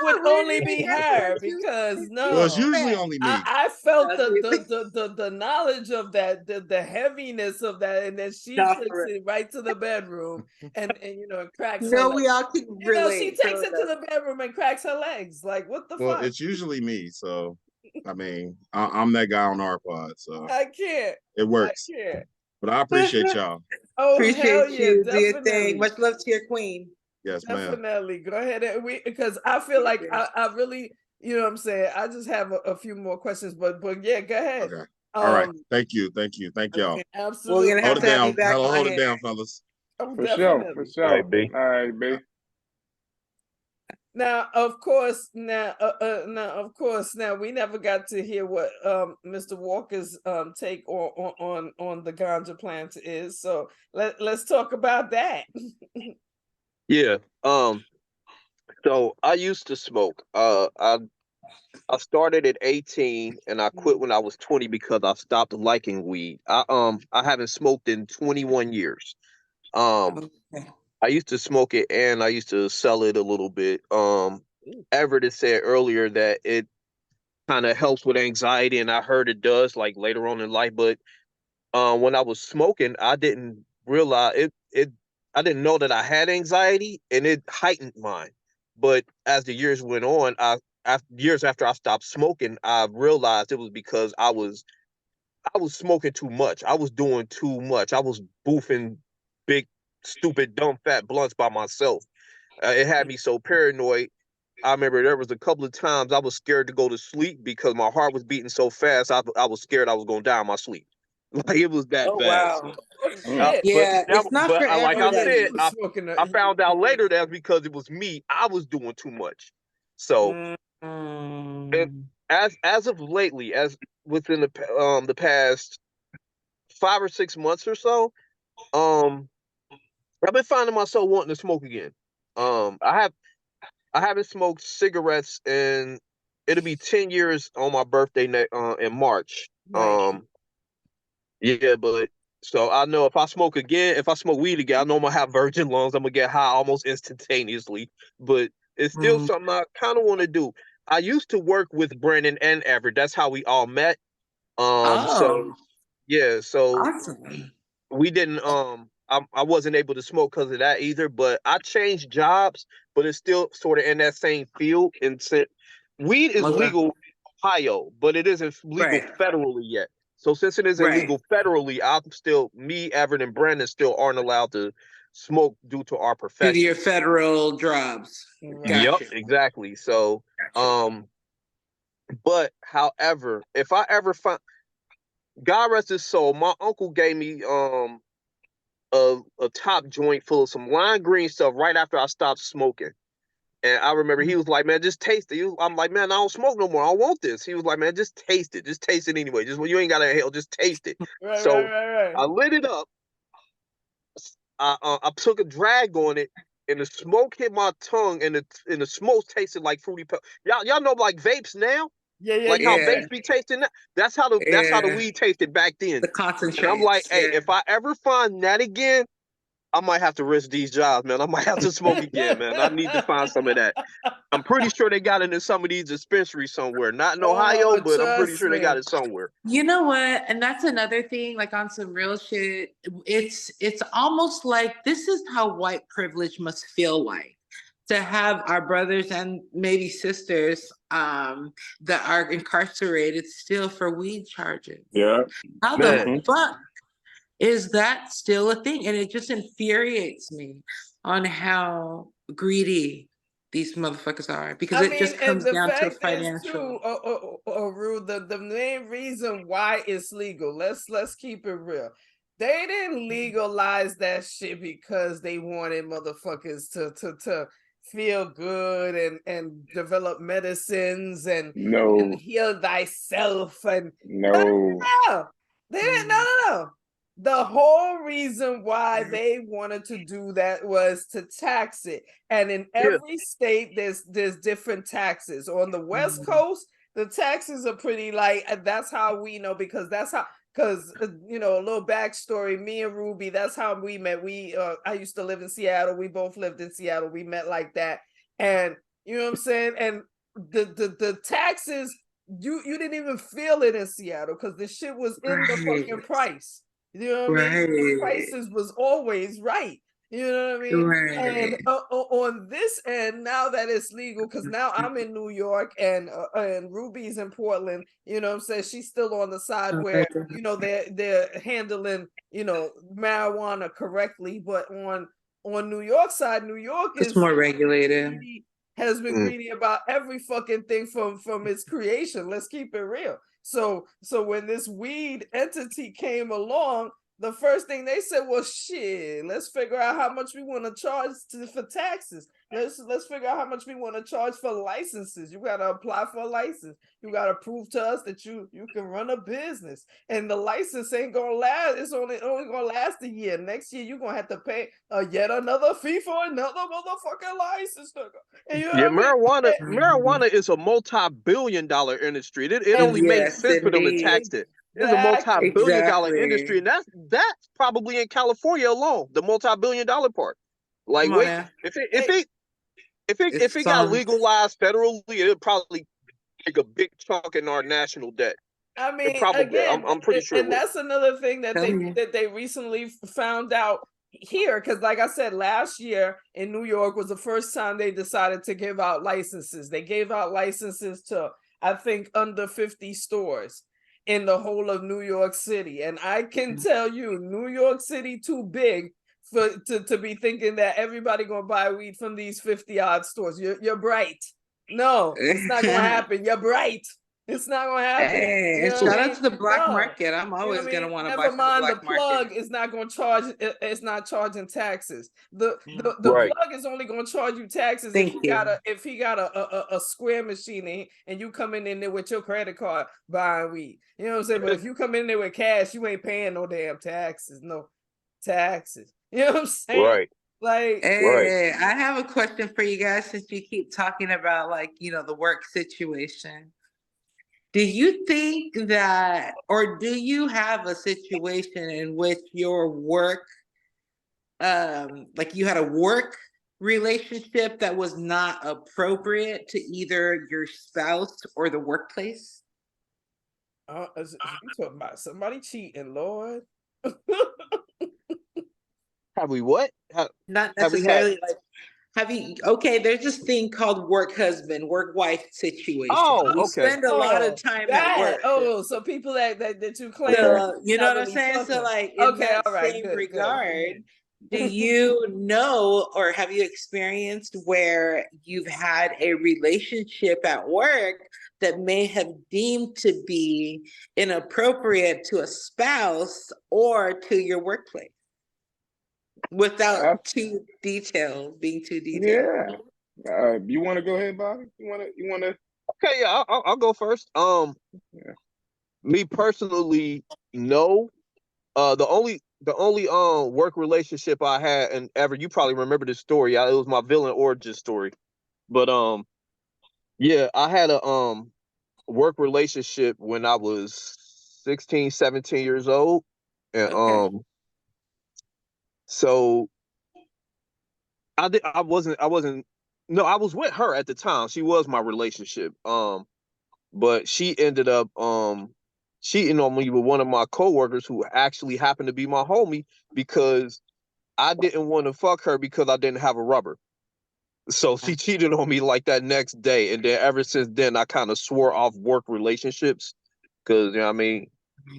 would only be her because well, it's usually only me. I felt the knowledge of that, the heaviness of that, and then she takes it right to the bedroom and cracks. No, we all can relate. She takes it to the bedroom and cracks her legs. Like what the fuck? Well, it's usually me, so I mean, I'm that guy on our pod, so I can't. It works. I can't. But I appreciate y'all. Appreciate you. Yeah, do your thing. Much love to your queen. Yes, definitely. Go ahead and because I feel like I really, you know what I'm saying. I just have a few more questions, but yeah, go ahead. Okay. All right. Thank you, y'all. Okay, absolutely. We're gonna have to have you back. Hold it down, fellas. For sure. All right, B. Now, of course, we never got to hear what Mr. Walker's take on the ganja plant is. So let's talk about that. Yeah. So I used to smoke. I started at 18 and I quit when I was 20 because I stopped liking weed. I haven't smoked in 21 years. I used to smoke it and I used to sell it a little bit. Everett had said earlier that it kind of helps with anxiety, and I heard it does like later on in life. But when I was smoking, I didn't realize it. I didn't know that I had anxiety, and it heightened mine. But as the years went on, years after I stopped smoking, I realized it was because I was smoking too much. I was doing too much. I was boofing big, stupid, dumb, fat blunts by myself. It had me so paranoid. I remember there was a couple of times I was scared to go to sleep because my heart was beating so fast. I was scared I was going to die in my sleep. Like it was that bad. Wow. It's not for everybody. Like I said, I found out later that's because it was me. I was doing too much. So, and as of lately, as within the past 5 or 6 months or so, I've been finding myself wanting to smoke again. I haven't smoked cigarettes in it'll be 10 years on my birthday in March. Right. Yeah, but so I know if I smoke weed again, I know I'm gonna have virgin lungs. I'm gonna get high almost instantaneously. But it's still something I kind of want to do. I used to work with Brandon and Everett. That's how we all met. So awesome. We didn't I wasn't able to smoke because of that either, but I changed jobs, but it's still sort of in that same field. And weed is legal in Ohio, but it isn't legal federally yet. So since it isn't legal federally, me, Everett, and Brandon still aren't allowed to smoke due to our profession. Due to your federal jobs. Yep, exactly. So, but however, if I ever find, God rest his soul, my uncle gave me a top joint full of some lime green stuff right after I stopped smoking. And I remember he was like, man, just taste it. I'm like, man, I don't smoke no more. I don't want this. He was like, man, just taste it. Just taste it anyway. Just when you ain't got to inhale, just taste it. I lit it up. I took a drag on it, and the smoke hit my tongue, and the smoke tasted like Fruity Pebbles. Y'all know like vapes now? Like how vapes be tasting that? That's how the weed tasted back then. The concentrate. And I'm like, hey, if I ever find that again, I might have to risk these jobs, man. I might have to smoke again, man. I need to find some of that. I'm pretty sure they got it in some of these dispensaries somewhere. Not in Ohio, but I'm pretty sure they got it somewhere. You know what? And that's another thing, like on some real shit. It's almost like this is how white privilege must feel like, to have our brothers and maybe sisters that are incarcerated still for weed charges. Yeah. How the fuck is that still a thing? And it just infuriates me on how greedy these motherfuckers are, because it just comes down to financial. Rue, the main reason why it's legal, let's keep it real. They didn't legalize that shit because they wanted motherfuckers to feel good and develop medicines and heal thyself and no. They didn't. No. The whole reason why they wanted to do that was to tax it. And in every state, there's different taxes. On the West Coast, the taxes are pretty light. And that's how we know, because you know, a little backstory, me and Ruby, that's how we met. I used to live in Seattle. We both lived in Seattle. We met like that. And you know what I'm saying? And the taxes, you didn't even feel it in Seattle because the shit was in the fucking price. You know what I mean? The prices was always right. You know what I mean? And on this end, now that it's legal, because now I'm in New York and Ruby's in Portland. You know what I'm saying? She's still on the side where, you know, they're handling, you know, marijuana correctly, but on New York side, New York is more regulated. Has been greedy about every fucking thing from its creation. Let's keep it real. So when this weed entity came along, the first thing they said was, shit, let's figure out how much we want to charge for taxes. Let's figure out how much we want to charge for licenses. You got to apply for a license. You got to prove to us that you can run a business. And the license ain't going to last. It's only going to last a year. Next year, you're going to have to pay yet another fee for another motherfucking license. And marijuana is a multi-billion-dollar industry. It only makes sense for them to tax it. It's a multi-billion-dollar industry, and that's probably in California alone, the multi-billion-dollar part. Like, if it got legalized federally, it'd probably take a big chunk in our national debt. I mean, again, I'm pretty sure. And that's another thing that they recently found out here, because like I said, last year in New York was the first time they decided to give out licenses. They gave out licenses to, I think, under 50 stores in the whole of New York City. And I can tell you, New York City too big to be thinking that everybody gonna buy weed from these 50-odd stores. You're bright. No, it's not gonna happen. You're bright. It's not gonna happen. Hey, shout out to the black market. I'm always gonna want to buy from the black market. The plug is not gonna charge. It's not charging taxes. The plug is only gonna charge you taxes if he got a square machine and you coming in there with your credit card buying weed. You know what I'm saying? But if you come in there with cash, you ain't paying no damn taxes. No taxes. You know what I'm saying? Right. Like, hey, I have a question for you guys, since you keep talking about, like, you know, the work situation. Do you think that, or do you have a situation in which your work, like you had a work relationship that was not appropriate to either your spouse or the workplace? You talking about somebody cheating, Lord? Have we what? Not necessarily like. Have you? Okay, there's this thing called work husband, work wife situation. Oh, okay. We spend a lot of time at work. Oh, so people that you claim. You know what I'm saying? So, like, in that same regard, do you know, or have you experienced where you've had a relationship at work that may have deemed to be inappropriate to a spouse or to your workplace? Without being too detailed. Yeah. You want to go ahead, Bobby? You want to? Okay, yeah, I'll go first. Me personally, no. The only work relationship I had, and ever, you probably remember this story. It was my villain origin story. But yeah, I had a work relationship when I was 16, 17 years old, and so I wasn't. No, I was with her at the time. She was my relationship. But she ended up cheating on me with one of my coworkers who actually happened to be my homie because I didn't want to fuck her because I didn't have a rubber. So she cheated on me like that next day, and then ever since then I kind of swore off work relationships because I mean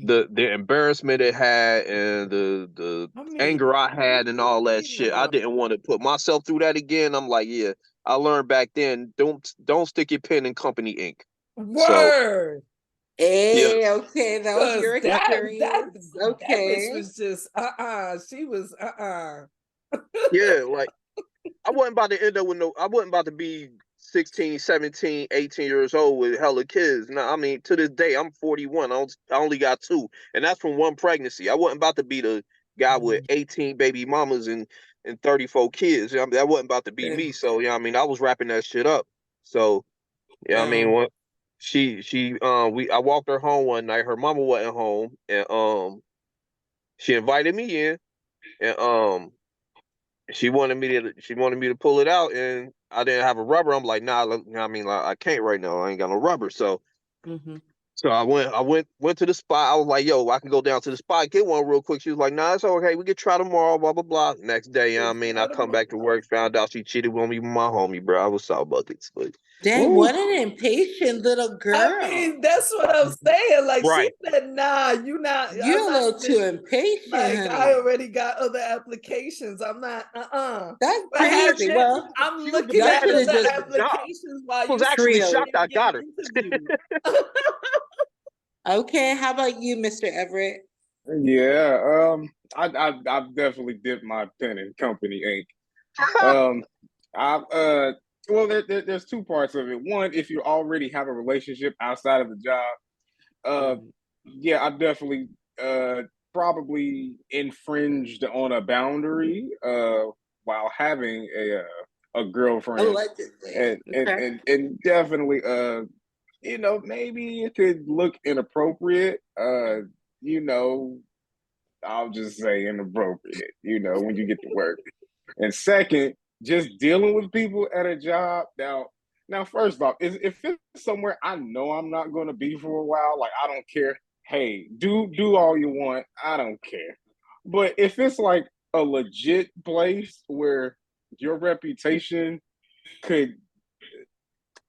the embarrassment it had and the anger I had and all that shit. I didn't want to put myself through that again. I'm like, yeah, I learned back then don't stick your pen in company ink. Word. So, hey, okay, that was your experience. Okay, that bitch was just she was Yeah, like I wasn't about to end up with I wasn't about to be 16, 17, 18 years old with hella kids. Now, I mean, to this day, I'm 41. I only got 2, and that's from one pregnancy. I wasn't about to be the guy with 18 baby mamas and 34 kids. I mean, that wasn't about to be me. So, I mean, I was wrapping that shit up. So, I mean, what I walked her home one night. Her mama wasn't home, and she invited me in, and she wanted me to pull it out, and I didn't have a rubber. I'm like, nah, I mean, like, I can't right now. I ain't got no rubber. So, so I went to the spot. I was like, yo, I can go down to the spot, get one real quick. She was like, nah, it's okay. We can try tomorrow. Blah blah blah. Next day, I mean, I come back to work, found out she cheated on me with my homie, bro. I was salt buckets, but. Dang, what an impatient little girl. I mean, that's what I'm saying. Like, right. She said, nah, you're a little too impatient. Like, honey. I already got other applications. I'm not, That's crazy. Well, I'm looking at the applications while you was actually shocked I got her. Okay, how about you, Mr. Everett? Yeah, I've definitely dipped my pen in company ink. Well, there's 2 parts of it. One, if you already have a relationship outside of the job, yeah, I definitely probably infringed on a boundary while having a girlfriend. Allegedly. And definitely you know, maybe it could look inappropriate. You know, I'll just say inappropriate, you know, when you get to work. And second, just dealing with people at a job. Now, first off, if it's somewhere I know I'm not going to be for a while, like, I don't care. Hey, do all you want. I don't care. But if it's like a legit place where your reputation could,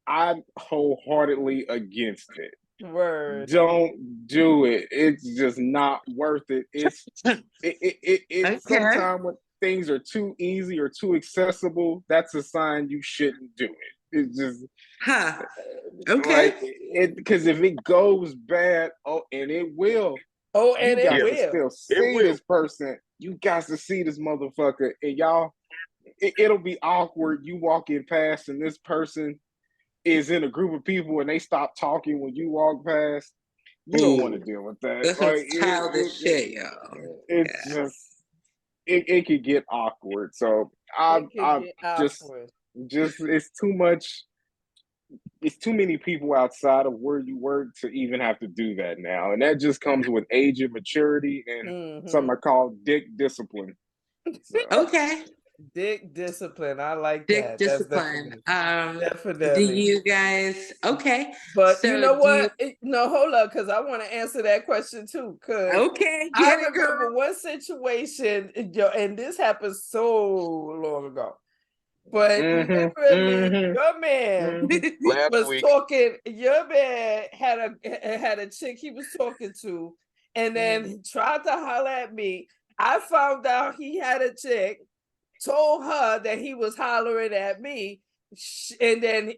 I'm wholeheartedly against it. Word. Don't do it. It's just not worth it. It's sometimes when things are too easy or too accessible, that's a sign you shouldn't do it. It's just okay. Because if it goes bad, and it will. And you it will. Still see this person. You got to see this motherfucker, and y'all. It'll be awkward. You walking past, and this person is in a group of people and they stop talking when you walk past. You don't want to deal with that. That's like, childish shit, y'all. It's just it could get awkward. So I just it's too much. It's too many people outside of where you work to even have to do that now, and that just comes with age and maturity and something I call dick discipline. So. Okay. Dick discipline. I like dick that. discipline. Definitely. Do you guys? Okay. But so you know what? No, hold up, because I want to answer that question too. Okay. I remember one situation, and this happened so long ago. But literally, your man was talking. Your man had a chick he was talking to, and then he tried to holler at me. I found out he had a chick. Told her that he was hollering at me, and then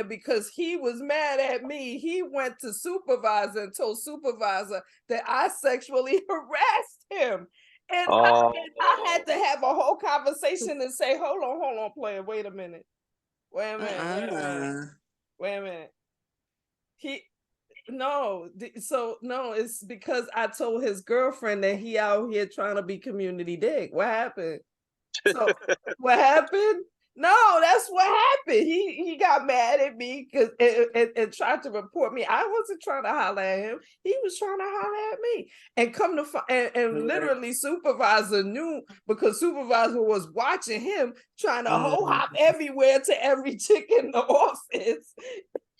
because he was mad at me, he went to supervisor and told supervisor that I sexually harassed him. And I had to have a whole conversation and say, hold on, player, wait a minute. It's because I told his girlfriend that he out here trying to be community dick. What happened? So what happened? No, that's what happened. He got got mad at me because and tried to report me. I wasn't trying to holler at him. He was trying to holler at me. And come to and literally supervisor knew because supervisor was watching him trying to hop everywhere to every chick in the office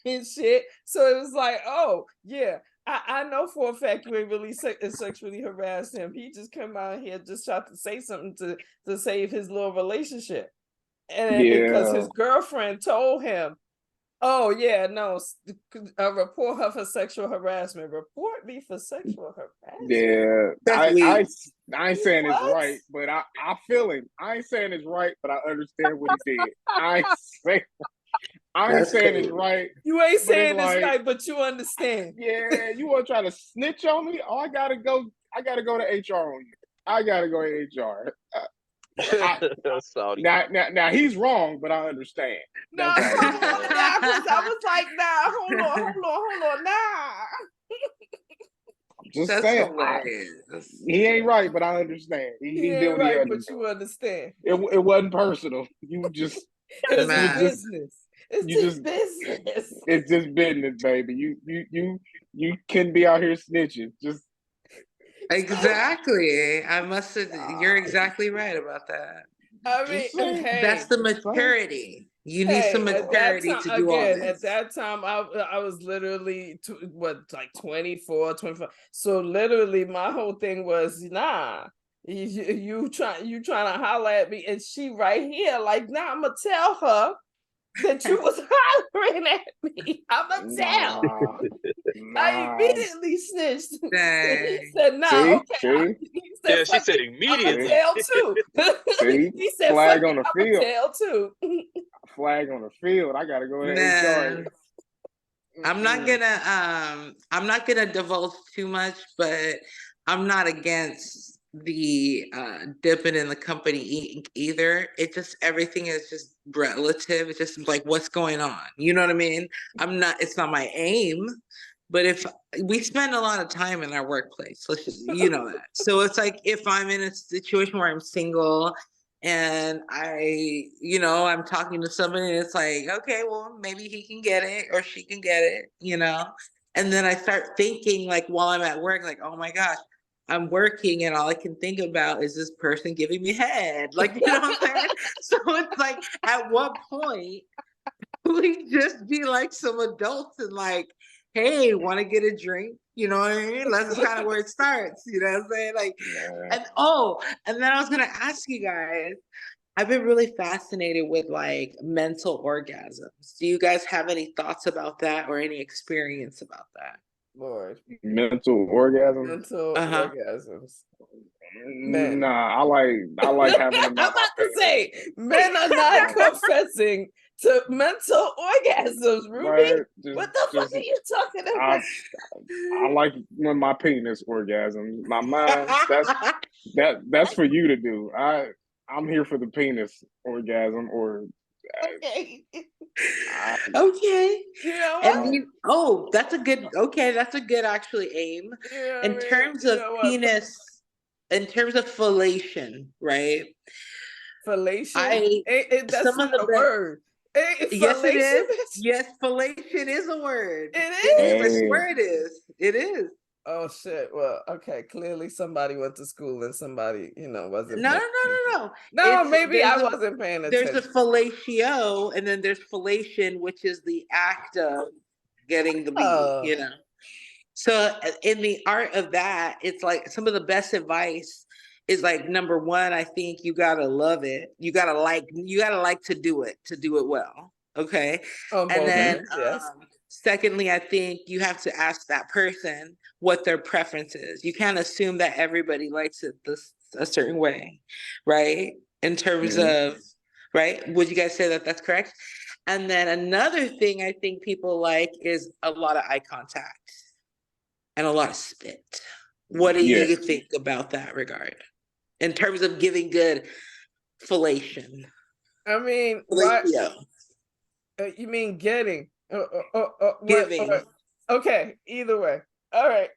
and shit. So it was like, oh yeah. I know for a fact you ain't really sexually harassed him. He just come out here just tried to say something to save his little relationship. And because his girlfriend told him, oh yeah, no, report her for sexual harassment. Report me for sexual harassment. Yeah, I ain't saying it's right, but I feel him. I ain't saying it's right, but I understand what he did. I ain't saying it's right. You ain't saying it's right, but you understand. Yeah, you want to try to snitch on me? Oh, I gotta go to HR on you. I gotta go to HR. Now he's wrong, but I understand. No, come on now, because I was like, nah, hold on, nah. Just saying, he ain't right, but I understand. He ain't right, but you understand. It wasn't personal. You just it's business. It's business. It's just business, baby. You can be out here snitching. Just exactly. I must have. You're exactly right about that. I mean, that's the maturity. You need some maturity to do all this. At that time, I was literally like 24, 25. So literally, my whole thing was, nah, you trying to holler at me, and she right here, like, nah, I'm gonna tell her that you was hollering at me. I'm gonna tell. I immediately snitched. He said, "No, okay." He said, she said immediately. I'm gonna tell too. He said, "Flag on the field." Tell too. Flag on the field. I gotta go to HR. I'm not gonna divulge too much, but I'm not against the dipping in the company either. It just, everything is just relative. It's just like, what's going on, you know what I mean? It's not my aim, but if we spend a lot of time in our workplace, let's just, you know that. So it's like, if I'm in a situation where I'm single and I'm talking to somebody and it's like, okay, well, maybe he can get it or she can get it, and then I start thinking, like, while I'm at work, like, oh my gosh, I'm working and all I can think about is this person giving me head. Like, you know what I'm saying? So it's like, at what point we just be like some adults and like, hey, want to get a drink? You know what I mean? That's kind of where it starts. You know what I'm saying? Like, and then I was going to ask you guys, I've been really fascinated with like mental orgasms. Do you guys have any thoughts about that or any experience about that? Lord. Mental orgasms. Mental orgasms. Men. Nah, I like having them. I'm about to say, men are not confessing to mental orgasms, Ruby. Right, what the fuck are you talking about? I like when my penis orgasms. My mind, that's for you to do. I'm here for the penis orgasm or. Okay. Okay. And that's a good actually aim. In terms of penis, in terms of fellation, right? Fellation? That's some not of the a word. Yes, it is. Yes, fellation is a word. It is? I swear it is. It is. Oh shit! Well, okay. Clearly, somebody went to school and somebody, wasn't. No. No, maybe I wasn't paying attention. There's a fellatio, and then there's fellation, which is the act of getting the beat. So, in the art of that, it's like some of the best advice is like, number one, I think you gotta love it. You gotta like to do it well. Okay, and then secondly, I think you have to ask that person what their preference is. You can't assume that everybody likes it a certain way, right? In terms of, right? Would you guys say that that's correct? And then another thing I think people like is a lot of eye contact and a lot of spit. What do you think about that regard? In terms of giving good fellation? I mean, you mean getting? Giving. Okay, either way. All right.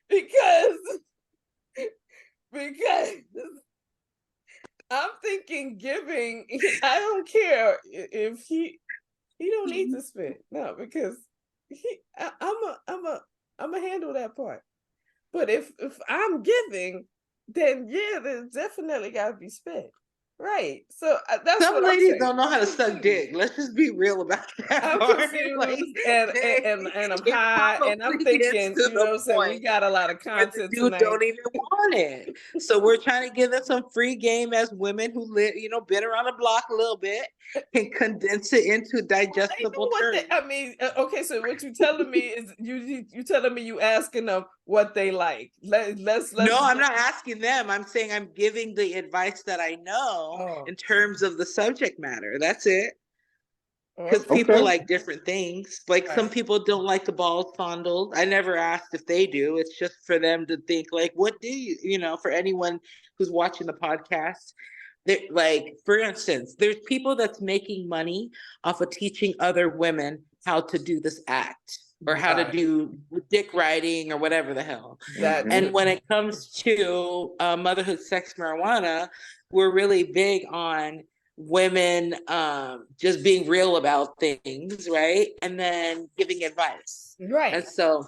because I'm thinking giving. I don't care if he don't need to spit. No, because I'm a handle that part. But if I'm giving, then yeah, there's definitely got to be spit. Right. So that's some what ladies I'm don't know how to suck dick. Let's just be real about that. I'm confused, like, and I'm high, and I'm thinking, you know what I'm saying? We got a lot of content the dude tonight. don't even want it. So we're trying to give them some free game as women who live, you know, been around the block a little bit and condense it into digestible terms. Okay, so what you telling me is you telling me you asking them what they like. Let's No, I'm not asking them. I'm saying I'm giving the advice that I know in terms of the subject matter. That's it. Because people like different things. Like some people don't like the balls fondled. I never asked if they do. It's just for them to think, like, what do you, you know, for anyone who's watching the podcast. Like, for instance, there's people that's making money off of teaching other women how to do this act or how to do dick riding or whatever the hell. And when it comes to motherhood, sex, marijuana, we're really big on women just being real about things, right? And then giving advice. Right. And so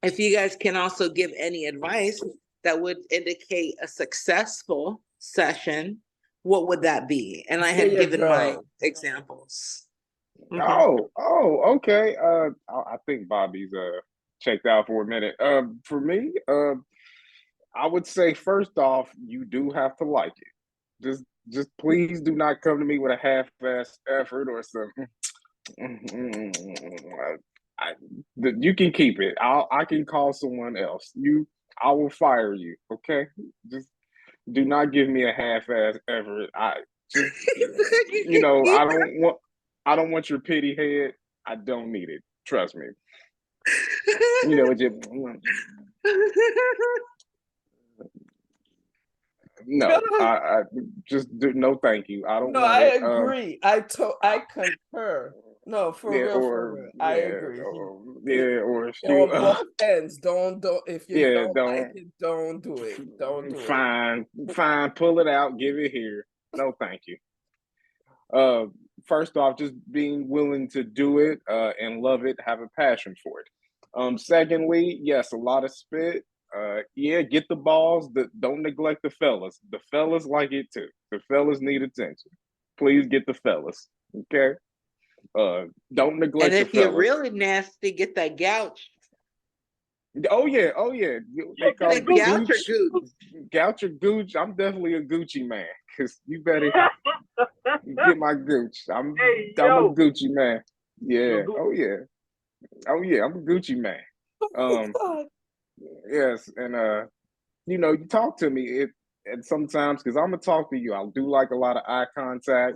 if you guys can also give any advice that would indicate a successful session, what would that be? And I had given my examples. Okay. I think Bobby's checked out for a minute. For me, I would say first off, you do have to like it. Just please do not come to me with a half-assed effort or something. You can keep it. I can call someone else. I will fire you. Okay, just do not give me a half-assed effort. I don't want your pity head. I don't need it. Trust me. You know, no, I just do no, thank you. I don't. No, want I it. Agree. I concur. No, for real. I agree. Or on both ends. Don't if you don't like it, don't do it. Don't do it. Fine. Pull it out. Give it here. No, thank you. First off, just being willing to do it and love it, have a passion for it. Secondly, yes, a lot of spit. Get the balls. Don't neglect the fellas. The fellas like it too. The fellas need attention. Please get the fellas. Okay. Don't neglect. And if you're really nasty, get that gouch. Oh yeah. They call it gouch or gooch. I'm definitely a Gucci man because you better get my gooch. I'm a Gucci man. Yeah. Oh yeah. I'm a Gucci man. Yes, and you talk to me and sometimes because I'm gonna talk to you. I do like a lot of eye contact.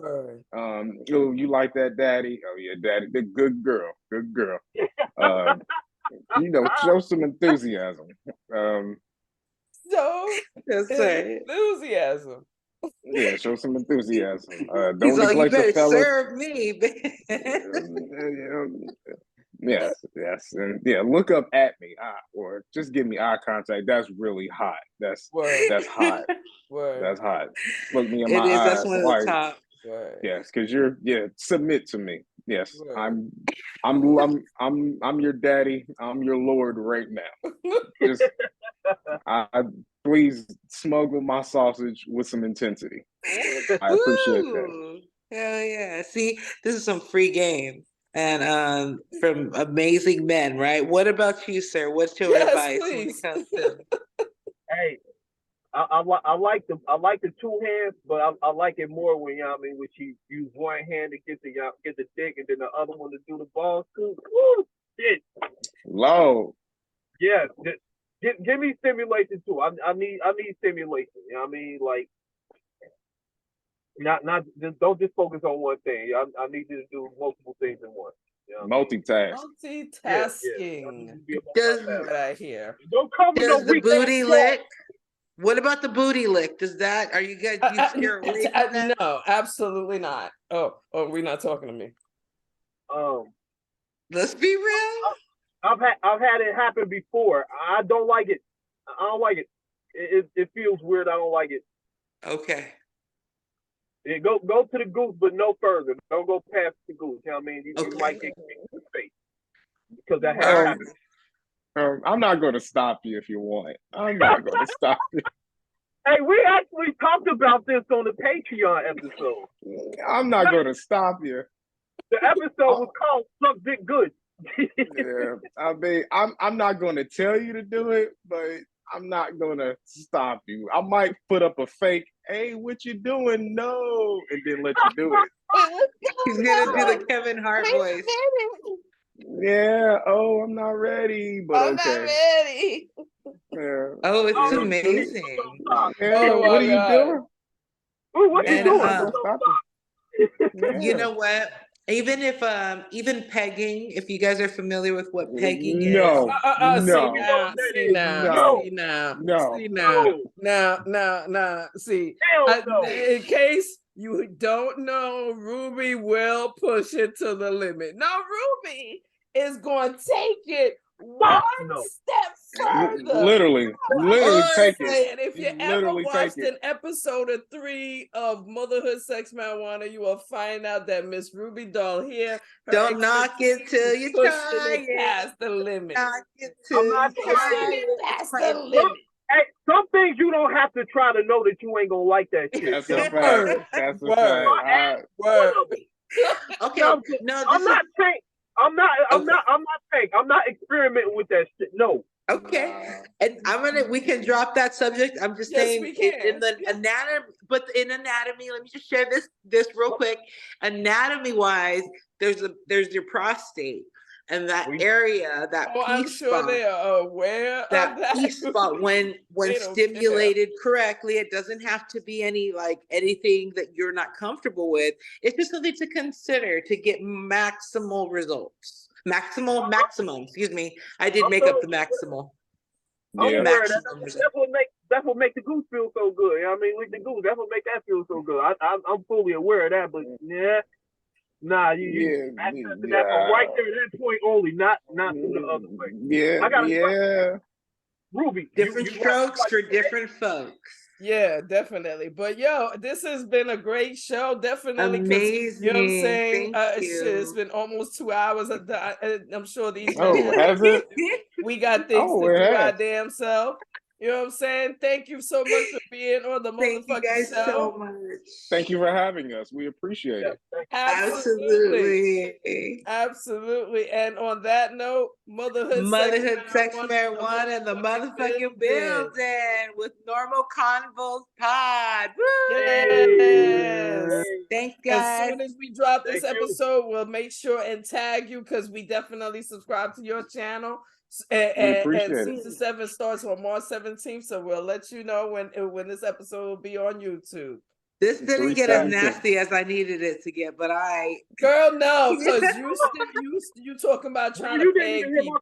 You like that, daddy? Oh yeah, daddy, the good girl. Show some enthusiasm. Enthusiasm. Yeah, show some enthusiasm. Don't neglect the fellas. Serve me. Yes, and look up at me, or just give me eye contact. That's really hot. That's hot. That's hot. Look me in my eyes. That's one of the top. Yes, because submit to me. Yes, I'm your daddy. I'm your lord right now. Just, please smuggle my sausage with some intensity. I appreciate that. Hell yeah! See, this is some free game. And from amazing men, right? What about you, sir? What's your advice when it comes to? Hey, I like the two hands, but I like it more when when you use one hand to get the dick and then the other one to do the balls too. Woo, shit. Low. Yeah, give me stimulation too. I need stimulation. You know what I mean? Like. Not just don't just focus on one thing. I need you to do multiple things in one. You know multitasking. What I hear. Don't come with no the booty lick. What about the booty lick? Are you guys scare away from that? No, absolutely not. Oh, we're not talking to me. Let's be real. I've had it happen before. I don't like it. I don't like it. It feels weird. I don't like it. Okay. Yeah, go to the goose, but no further. Don't go past the goose. You know what I mean? You might get kicked in the face because that has happened. I'm not going to stop you if you want. I'm not going to stop you. Hey, we actually talked about this on the Patreon episode. I'm not going to stop you. The episode was called "Suck Dick Good." Yeah, I mean, I'm not going to tell you to do it, but I'm not going to stop you. I might put up a fake, "Hey, what you doing?" No, and then let you do it. He's gonna do the Kevin Hart voice. Yeah. Oh, I'm not ready, but I'm not ready. Yeah. Oh, it's amazing. Yeah. What are you doing? Ooh, what you doing? You know what? Even if even pegging, if you guys are familiar with what pegging is. No. See, in case you don't know, Ruby will push it to the limit. Now, Ruby is going to take it one step further. Literally take it. And if you ever watched an episode of 3 of Motherhood, Sex, Marijuana, you will find out that Miss Ruby Doll here. Don't knock it till you try it. Past the limit. Knock it till you try it. Past the limit. Hey, some things you don't have to try to know that you ain't gonna like that shit. That's a fact. That's a fact. Okay. No, I'm not saying. I'm not experimenting with that shit. No. Okay. And we can drop that subject. I'm just saying in the anatomy, but in anatomy, let me just share this real quick. Anatomy wise, there's your prostate. And that area, that I'm sure they are aware of that. P-spot, when stimulated correctly, it doesn't have to be anything that you're not comfortable with. It's just something to consider to get maximal results. Maximum, excuse me. I did make up the maximal. Yeah. That's what makes the goose feel so good. You know what I mean? With the goose, that's what makes that feel so good. I'm fully aware of that, but yeah. Nah, you access to that from right there, that point only, not to the other way. Yeah, I got Ruby. Different strokes for different folks. Yeah, definitely. But this has been a great show. Definitely. Amazing. You know what I'm saying? Thank you. It's been almost 2 hours. I'm sure these has it? We got things to do our damn self. You know what I'm saying? Thank you so much for being on the motherfucking show. Thank you guys so much. Thank you for having us. We appreciate it. Absolutely. And on that note, Motherhood, Sex, Marijuana, and the motherfucking building with Normal Convos Pod. Woo! Yes. Thanks, guys. As soon as we drop this episode, we'll make sure and tag you because we definitely subscribe to your channel. And season 7 starts on March 17th, so we'll let you know when this episode will be on YouTube. This didn't get as nasty as I needed it to get, but girl, no, because you talking about trying to peg people.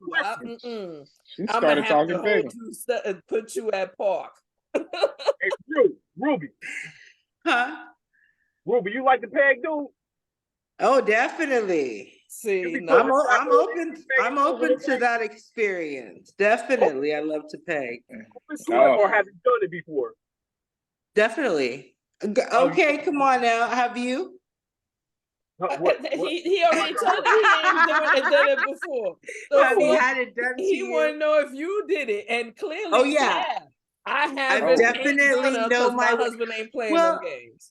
You started talking big. Put you at park. Hey, Ruby. Huh? Ruby, you like the peg dude? Oh, definitely. See, I'm open to that experience. Definitely, I love to peg. Or have you done it before? Definitely. Okay, come on now. Have you? He already told me he ain't done it before. So have you had it done to he you? want to know if you did it, and clearly, I have. I definitely know my husband ain't playing no games.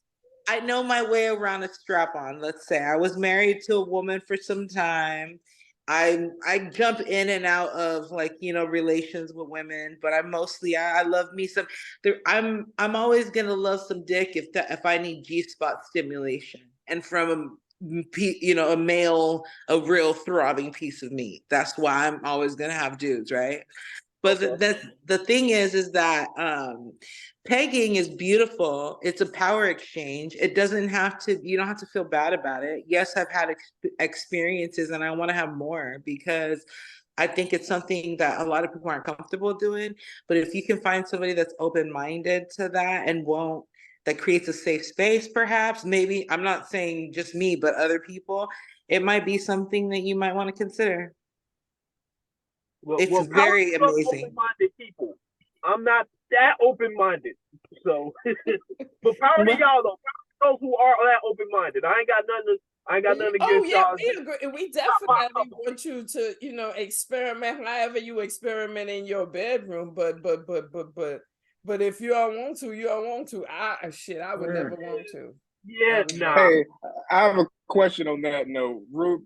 I know my way around a strap-on. Let's say I was married to a woman for some time. I jump in and out of relations with women, but I love me some. I'm always gonna love some dick if I need G-spot stimulation and from a male, a real throbbing piece of meat. That's why I'm always gonna have dudes, right? But the thing is that pegging is beautiful. It's a power exchange. You don't have to feel bad about it. Yes, I've had experiences and I want to have more because I think it's something that a lot of people aren't comfortable doing. But if you can find somebody that's open-minded to that and that creates a safe space, perhaps, maybe, I'm not saying just me, but other people, it might be something that you might want to consider. It's very amazing. Open-minded people. I'm not that open-minded, so but power to y'all though. those who are that open-minded. I ain't got nothing against y'all. We agree. We definitely want you to, experiment however you experiment in your bedroom. But if you don't want to, you don't want to. I would never want to. Yeah, nah. Hey, I have a question on that note. Ruth,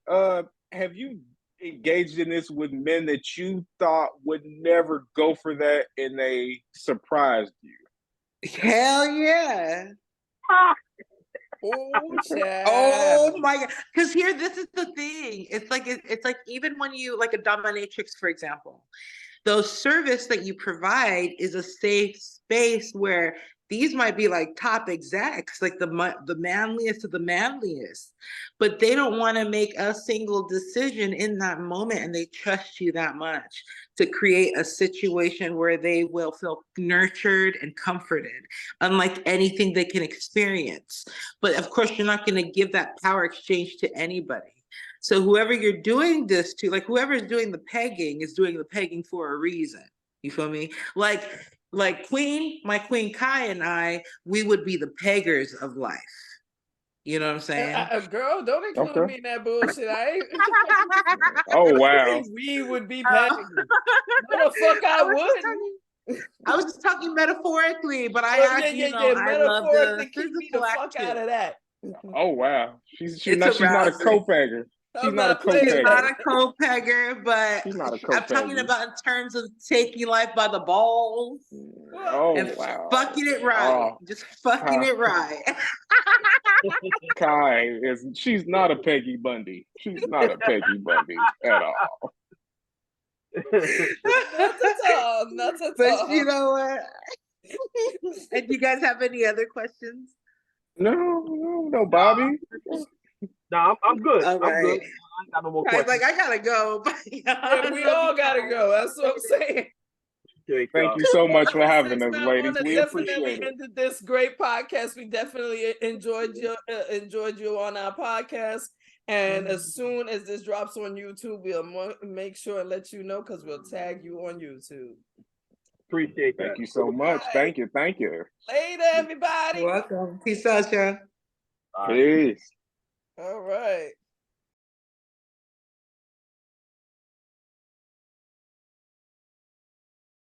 have you engaged in this with men that you thought would never go for that and they surprised you? Hell yeah. Oh my God. Because this is the thing. It's like even when you, like a dominatrix, for example, the service that you provide is a safe space where these might be like top execs, like the manliest of the manliest, but they don't want to make a single decision in that moment, and they trust you that much to create a situation where they will feel nurtured and comforted, unlike anything they can experience. But of course, you're not going to give that power exchange to anybody. So whoever you're doing this to, like whoever's doing the pegging is doing the pegging for a reason. You feel me? Like my Queen Kai and I, we would be the peggers of life. You know what I'm saying? Girl, don't include me in that bullshit. I ain't. Oh wow. We would be pegging. No, the fuck I wouldn't. I was just talking metaphorically, but I actually I love the physical fuck out of that. Oh wow, she's not a co-pegger. She's not a co-pegger. She's not a co-pegger, but she's not a co-pegger. I'm talking about in terms of taking life by the balls. And fucking it right. Just fucking it right. Kai she's not a Peggy Bundy. She's not a Peggy Bundy at all. Not at all. But you know what? And you guys have any other questions? No, Bobby. No, I'm good. All right. I'm good. I ain't got no more questions. Like, I gotta go. Yeah, we all gotta go. That's what I'm saying. Thank you so much for having us, ladies. We appreciate it. Ended this great podcast. We definitely enjoyed you on our podcast. And as soon as this drops on YouTube, we'll make sure and let you know, because we'll tag you on YouTube. Appreciate that. Thank you so much. Thank you. Later, everybody. You're welcome. Peace out, y'all. Peace. All right.